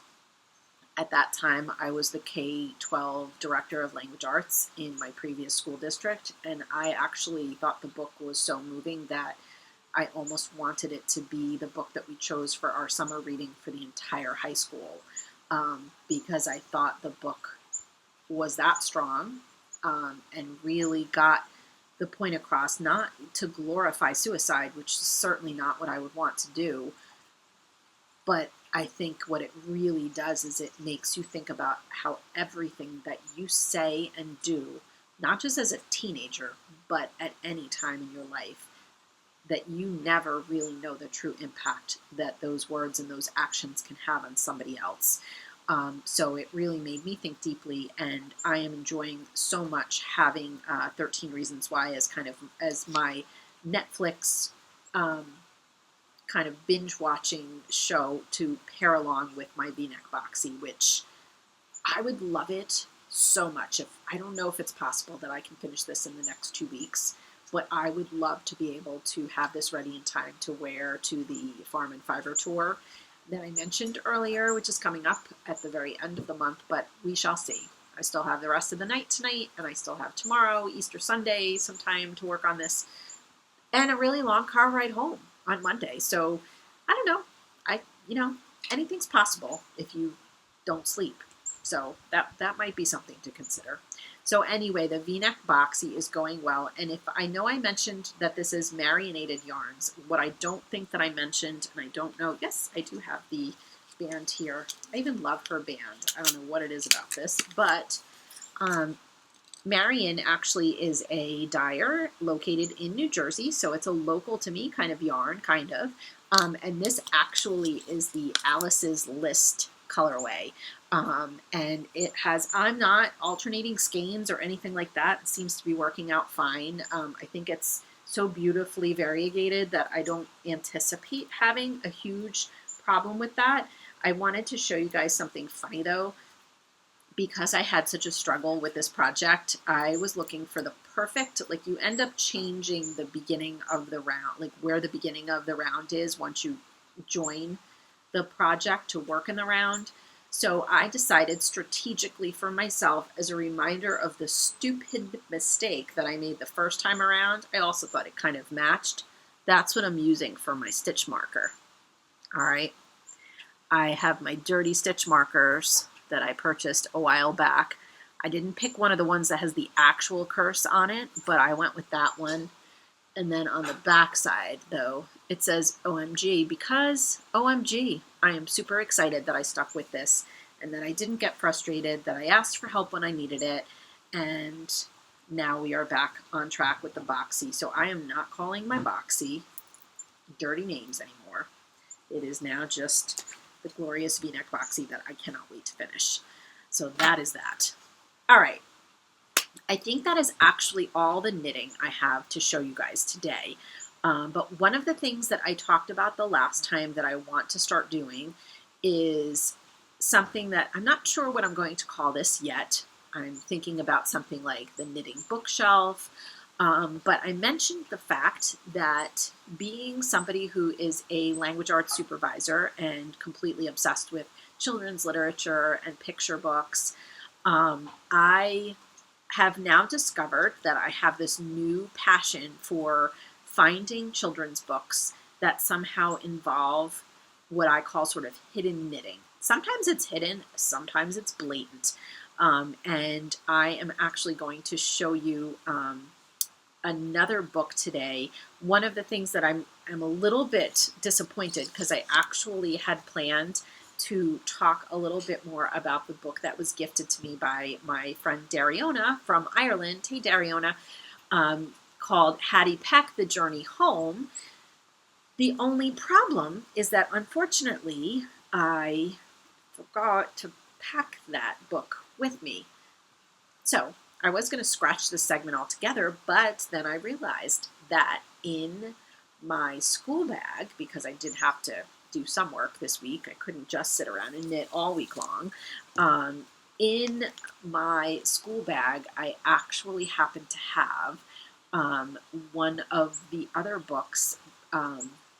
at that time I was the K-12 director of language arts in my previous school district, and I actually thought the book was so moving that I almost wanted it to be the book that we chose for our summer reading for the entire high school, because I thought the book was that strong, and really got the point across, not to glorify suicide, which is certainly not what I would want to do, but I think what it really does is it makes you think about how everything that you say and do, not just as a teenager, but at any time in your life, that you never really know the true impact that those words and those actions can have on somebody else. So it really made me think deeply, and I am enjoying so much having 13 Reasons Why as my Netflix kind of binge watching show to pair along with my V-neck boxy, which I would love it so much. I don't know if it's possible that I can finish this in the next 2 weeks, but I would love to be able to have this ready in time to wear to the Farm and Fiber tour that I mentioned earlier, which is coming up at the very end of the month, but we shall see. I still have the rest of the night tonight, and I still have tomorrow, Easter Sunday, some time to work on this, and a really long car ride home on Monday. So I don't know. Anything's possible if you don't sleep. So that might be something to consider. So anyway, the V-neck boxy is going well. And if I know I mentioned that this is marionated yarns, what I don't think that I mentioned, and I don't know, yes, I do have the band here. I even love her band. I don't know what it is about this, but Marion actually is a dyer located in New Jersey, so it's a local to me kind of yarn, kind of. And this actually is the Alice's List colorway. And it has, I'm not alternating skeins or anything like that. It seems to be working out fine. I think it's so beautifully variegated that I don't anticipate having a huge problem with that. I wanted to show you guys something funny though. Because I had such a struggle with this project, I was looking for the perfect, like you end up changing the beginning of the round, like where the beginning of the round is once you join the project to work in the round. So I decided strategically for myself, as a reminder of the stupid mistake that I made the first time around, I also thought it kind of matched. That's what I'm using for my stitch marker. All right. I have my dirty stitch markers that I purchased a while back. I didn't pick one of the ones that has the actual curse on it, but I went with that one. And then on the back side, though, it says OMG because OMG, I am super excited that I stuck with this and that I didn't get frustrated, that I asked for help when I needed it, and now we are back on track with the boxy. So I am not calling my boxy dirty names anymore. It is now just the glorious V-neck boxy that I cannot wait to finish. So that is that. All right. I think that is actually all the knitting I have to show you guys today. But one of the things that I talked about the last time that I want to start doing is something that I'm not sure what I'm going to call this yet. I'm thinking about something like the knitting bookshelf. But I mentioned the fact that being somebody who is a language arts supervisor and completely obsessed with children's literature and picture books, I have now discovered that I have this new passion for finding children's books that somehow involve what I call sort of hidden knitting. Sometimes it's hidden, sometimes it's blatant. And I am actually going to show you another book today. One of the things that I'm a little bit disappointed because I actually had planned to talk a little bit more about the book that was gifted to me by my friend Dariona from Ireland. Hey, Dariona, called Hattie Peck, The Journey Home. The only problem is that unfortunately I forgot to pack that book with me. So I was going to scratch this segment altogether, but then I realized that in my school bag, because I did have to do some work this week, I couldn't just sit around and knit all week long. In my school bag, I actually happened to have one of the other books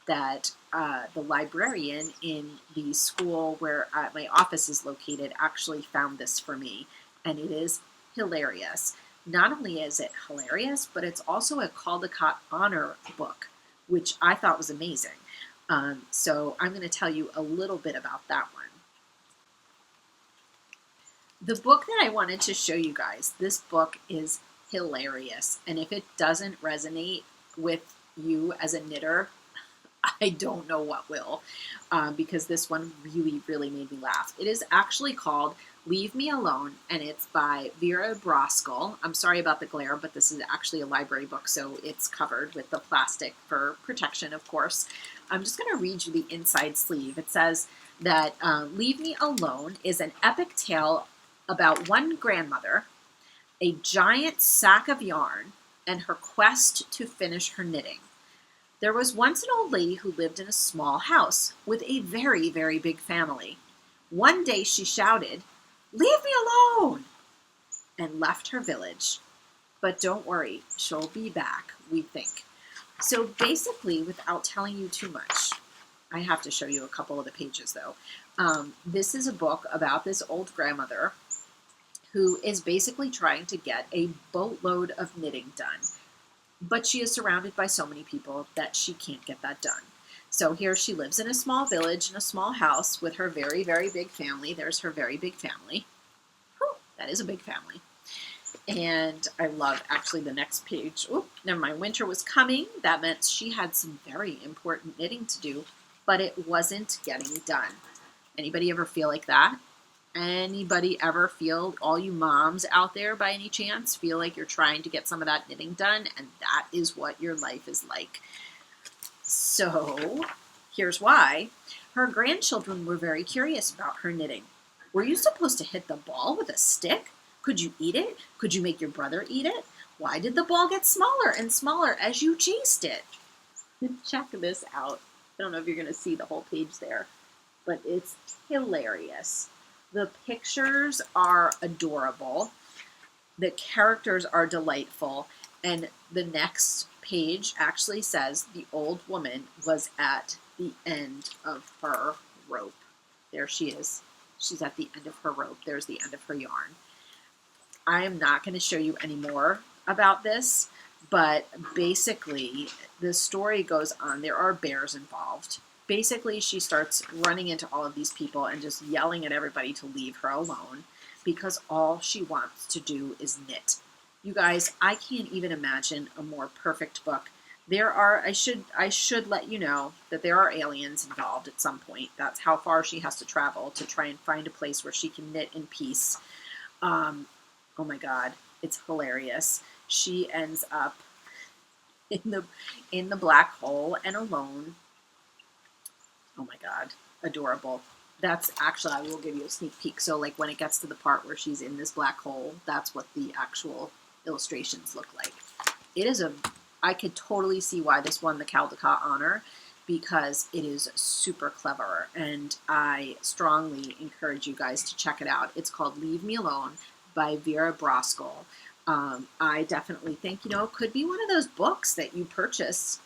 that the librarian in the school where my office is located actually found this for me, and it is hilarious. Not only is it hilarious, but it's also a Caldecott Honor book, which I thought was amazing. So I'm going to tell you a little bit about that one. The book that I wanted to show you guys, this book is hilarious. And if it doesn't resonate with you as a knitter, I don't know what will, because this one really, really made me laugh. It is actually called Leave Me Alone, and it's by Vera Broskell. I'm sorry about the glare, but this is actually a library book, so it's covered with the plastic for protection, of course. I'm just going to read you the inside sleeve. It says that Leave Me Alone is an epic tale about one grandmother, a giant sack of yarn, and her quest to finish her knitting. There was once an old lady who lived in a small house with a very, very big family. One day she shouted, "Leave me alone!" and left her village. But don't worry, she'll be back, we think. So basically, without telling you too much, I have to show you a couple of the pages though. This is a book about this old grandmother who is basically trying to get a boatload of knitting done. But she is surrounded by so many people that she can't get that done. So here she lives in a small village in a small house with her very, very big family. There's her very big family. Whew, that is a big family. And I love actually the next page. Oh, never mind. Winter was coming. That meant she had some very important knitting to do, but it wasn't getting done. Anybody ever feel like that? Anybody ever feel, all you moms out there by any chance, feel like you're trying to get some of that knitting done, and that is what your life is like? So here's why. Her grandchildren were very curious about her knitting. Were you supposed to hit the ball with a stick? Could you eat it? Could you make your brother eat it? Why did the ball get smaller and smaller as you chased it? Check this out. I don't know if you're going to see the whole page there, but it's hilarious. The pictures are adorable. The characters are delightful. And the next page actually says the old woman was at the end of her rope. There she is. She's at the end of her rope. There's the end of her yarn. I am not going to show you any more about this, but basically the story goes on. There are bears involved. Basically, she starts running into all of these people and just yelling at everybody to leave her alone because all she wants to do is knit. You guys, I can't even imagine a more perfect book I should let you know that there are aliens involved at some point. That's how far she has to travel to try and find a place where she can knit in peace. Um, oh my God, it's hilarious. She ends up in the black hole and alone. Oh my God, adorable. That's actually, I will give you a sneak peek. So like when it gets to the part where she's in this black hole, that's what the actual illustrations look like. It is I could totally see why this won the Caldecott honor, because it is super clever, and I strongly encourage you guys to check it out. It's called Leave Me Alone by Vera Broskell. I definitely think, it could be one of those books that you purchase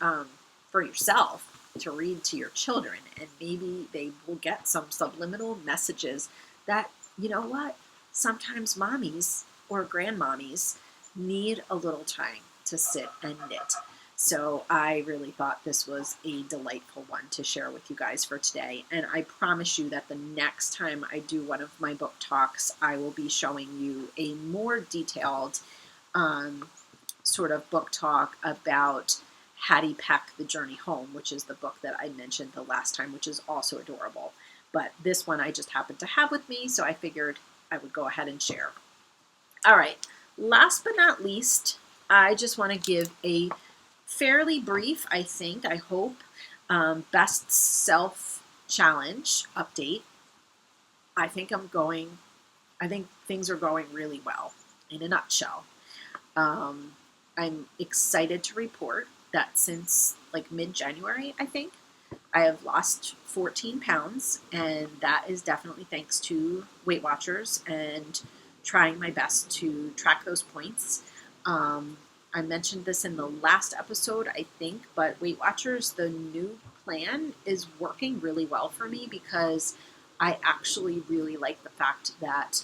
for yourself to read to your children, and maybe they will get some subliminal messages that, you know what, sometimes mommies or grandmommies need a little time to sit and knit. So I really thought this was a delightful one to share with you guys for today. And I promise you that the next time I do one of my book talks, I will be showing you a more detailed sort of book talk about Hattie Peck, The Journey Home, which is the book that I mentioned the last time, which is also adorable. But this one I just happened to have with me, so I figured I would go ahead and share. All right, last but not least, I just want to give a fairly brief, I hope, best self challenge update. I think things are going really well in a nutshell. I'm excited to report that since like mid-January, I think, I have lost 14 pounds, and that is definitely thanks to Weight Watchers and trying my best to track those points. I mentioned this in the last episode, I think, but Weight Watchers, the new plan, is working really well for me because I actually really like the fact that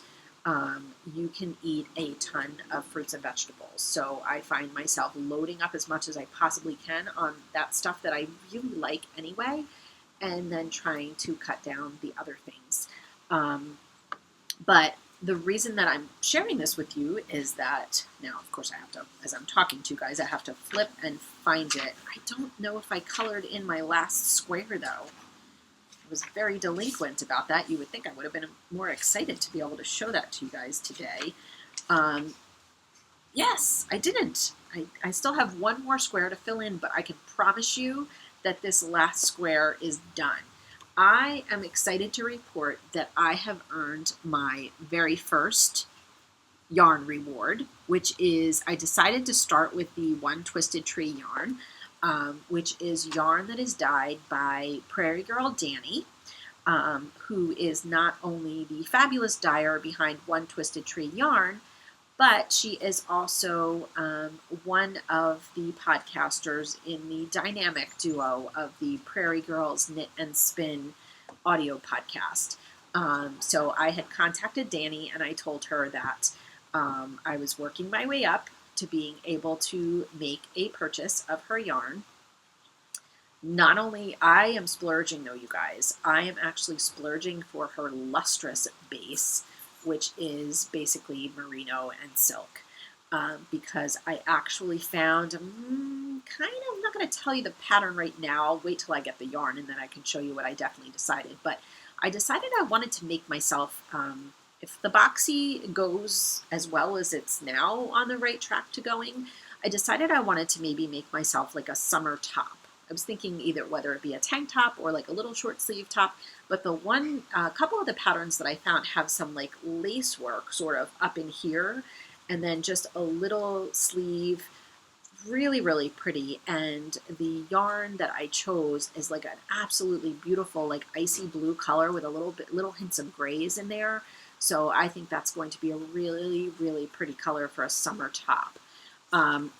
you can eat a ton of fruits and vegetables. So I find myself loading up as much as I possibly can on that stuff that I really like anyway, and then trying to cut down the other things. But the reason that I'm sharing this with you is that, now, of course, I have to, as I'm talking to you guys, I have to flip and find it. I don't know if I colored in my last square, though. I was very delinquent about that. You would think I would have been more excited to be able to show that to you guys today. Yes, I didn't. I still have one more square to fill in, but I can promise you that this last square is done. I am excited to report that I have earned my very first yarn reward, which is I decided to start with the One Twisted Tree yarn, which is yarn that is dyed by Prairie Girl Danny, who is not only the fabulous dyer behind One Twisted Tree yarn, but she is also one of the podcasters in the dynamic duo of the Prairie Girls Knit and Spin audio podcast. So I had contacted Danny, and I told her that I was working my way up to being able to make a purchase of her yarn. Not only I am splurging, though, you guys, I am actually splurging for her lustrous base, which is basically merino and silk, because I actually found, I'm not going to tell you the pattern right now. I'll wait till I get the yarn, and then I can show you what I definitely decided. But I decided I wanted to make myself, if the boxy goes as well as it's now on the right track to going, I decided I wanted to maybe make myself like a summer top. I was thinking either whether it be a tank top or like a little short sleeve top, but the couple of the patterns that I found have some like lace work sort of up in here, and then just a little sleeve, really, really pretty. And the yarn that I chose is like an absolutely beautiful, like icy blue color with little hints of grays in there. So I think that's going to be a really, really pretty color for a summer top.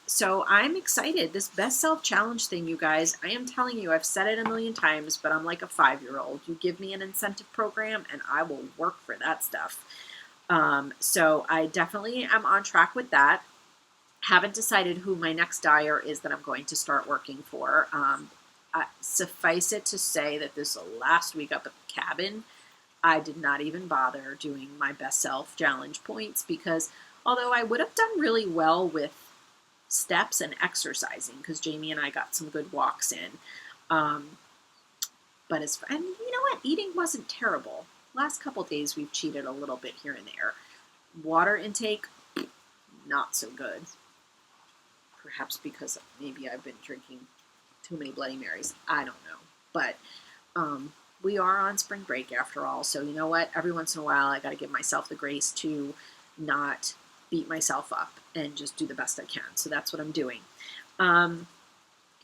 So I'm excited. This best self challenge thing, you guys, I am telling you, I've said it a million times, but I'm like a 5-year-old. You give me an incentive program and I will work for that stuff. So I definitely am on track with that. Haven't decided who my next dyer is that I'm going to start working for. Suffice it to say that this last week up at the cabin, I did not even bother doing my best self challenge points, because although I would have done really well with steps and exercising, because Jamie and I got some good walks in. And you know what? Eating wasn't terrible. Last couple days we've cheated a little bit here and there. Water intake, not so good. Perhaps because maybe I've been drinking too many Bloody Marys. I don't know. But we are on spring break after all. So you know what? Every once in a while I got to give myself the grace to not beat myself up and just do the best I can. So that's what I'm doing.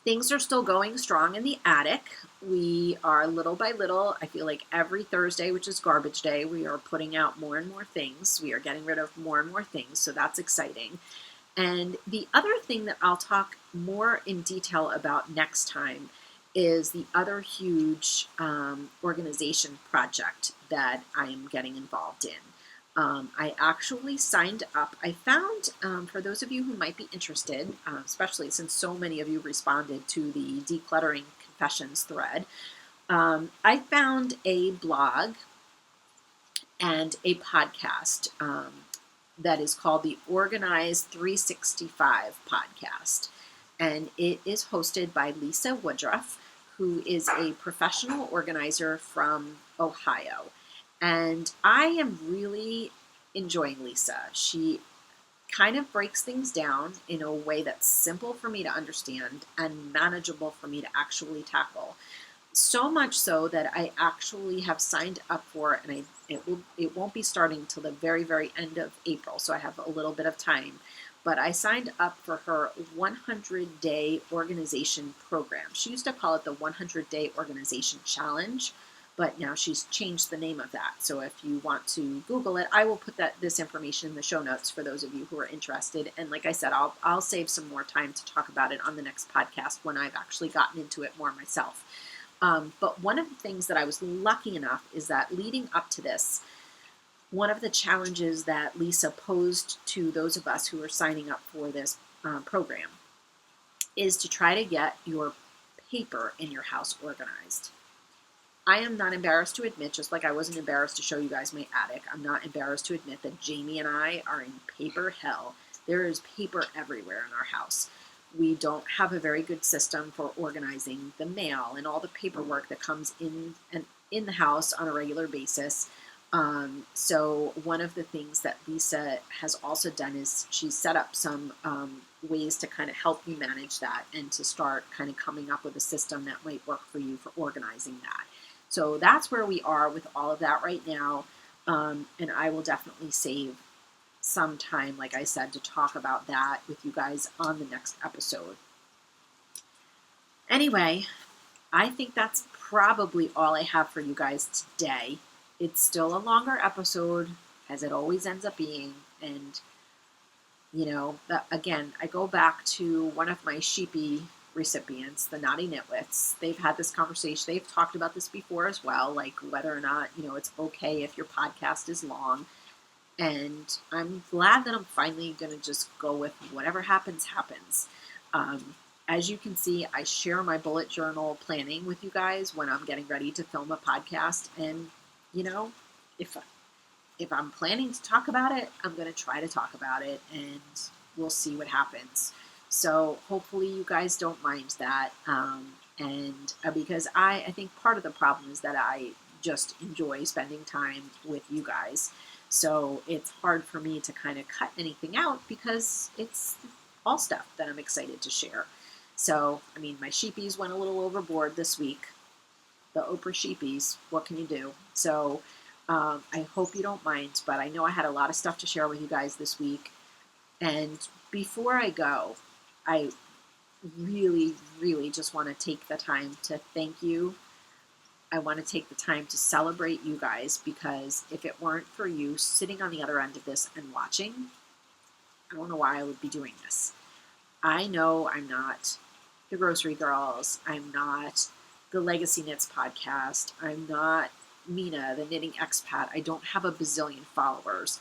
Things are still going strong in the attic. We are little by little, I feel like every Thursday, which is garbage day, we are putting out more and more things. We are getting rid of more and more things, so that's exciting. And the other thing that I'll talk more in detail about next time is the other huge organization project that I am getting involved in. I actually signed up. I found, for those of you who might be interested, especially since so many of you responded to the Decluttering Confessions thread, I found a blog and a podcast that is called the Organized 365 podcast. And it is hosted by Lisa Woodruff, who is a professional organizer from Ohio. And I am really enjoying Lisa. She kind of breaks things down in a way that's simple for me to understand and manageable for me to actually tackle. So much so that I actually have signed up for it, and it won't be starting till the very, very end of April, so I have a little bit of time. But I signed up for her 100-day organization program. She used to call it the 100-day organization challenge, but now she's changed the name of that. So if you want to Google it, I will put this information in the show notes for those of you who are interested. And like I said, I'll save some more time to talk about it on the next podcast when I've actually gotten into it more myself. But one of the things that I was lucky enough is that leading up to this, one of the challenges that Lisa posed to those of us who are signing up for this program is to try to get your paper in your house organized. I am not embarrassed to admit, just like I wasn't embarrassed to show you guys my attic, I'm not embarrassed to admit that Jamie and I are in paper hell. There is paper everywhere in our house. We don't have a very good system for organizing the mail and all the paperwork that comes in the house on a regular basis. So one of the things that Lisa has also done is she's set up some ways to kind of help you manage that and to start kind of coming up with a system that might work for you for organizing that. So that's where we are with all of that right now. And I will definitely save some time, like I said, to talk about that with you guys on the next episode. Anyway, I think that's probably all I have for you guys today. It's still a longer episode, as it always ends up being. And, you know, again, I go back to one of my sheepy recipients, the Naughty Nitwits. They've had this conversation. They've talked about this before as well, like whether or not, you know, it's okay if your podcast is long. And I'm glad that I'm finally going to just go with whatever happens, happens. As you can see, I share my bullet journal planning with you guys when I'm getting ready to film a podcast. And, you know, if I'm planning to talk about it, I'm going to try to talk about it, and we'll see what happens. So hopefully you guys don't mind that. Because I think part of the problem is that I just enjoy spending time with you guys. So it's hard for me to kind of cut anything out because it's all stuff that I'm excited to share. So, I mean, my sheepies went a little overboard this week. The Oprah sheepies, what can you do? So I hope you don't mind, but I know I had a lot of stuff to share with you guys this week. And before I go, I really, really just want to take the time to thank you. I want to take the time to celebrate you guys, because if it weren't for you sitting on the other end of this and watching, I don't know why I would be doing this. I know I'm not the Grocery Girls. I'm not the Legacy Knits podcast. I'm not Mina, the Knitting Expat. I don't have a bazillion followers,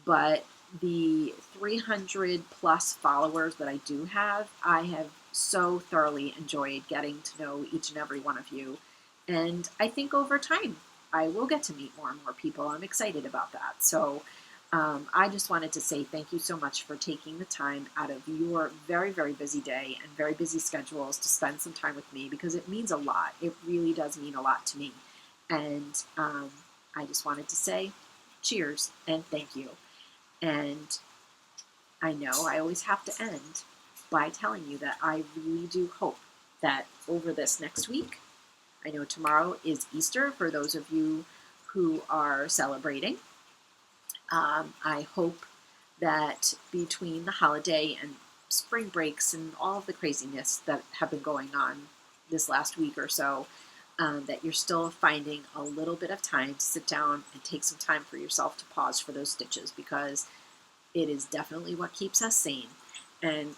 but the 300 plus followers that I do have, I have so thoroughly enjoyed getting to know each and every one of you. And I think over time, I will get to meet more and more people. I'm excited about that. So I just wanted to say thank you so much for taking the time out of your very, very busy day and very busy schedules to spend some time with me, because it means a lot. It really does mean a lot to me. And I just wanted to say cheers and thank you. And I know I always have to end by telling you that I really do hope that over this next week, I know tomorrow is Easter for those of you who are celebrating. I hope that between the holiday and spring breaks and all of the craziness that have been going on this last week or so, that you're still finding a little bit of time to sit down and take some time for yourself to pause for those stitches, because it is definitely what keeps us sane. And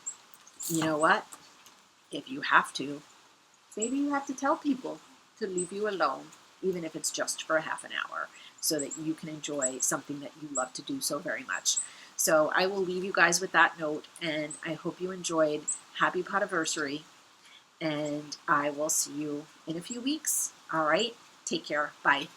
you know what? If you have to, maybe you have to tell people to leave you alone, even if it's just for a half an hour, so that you can enjoy something that you love to do so very much. So I will leave you guys with that note, and I hope you enjoyed. Happy Podiversary, and I will see you in a few weeks. All right, take care. Bye.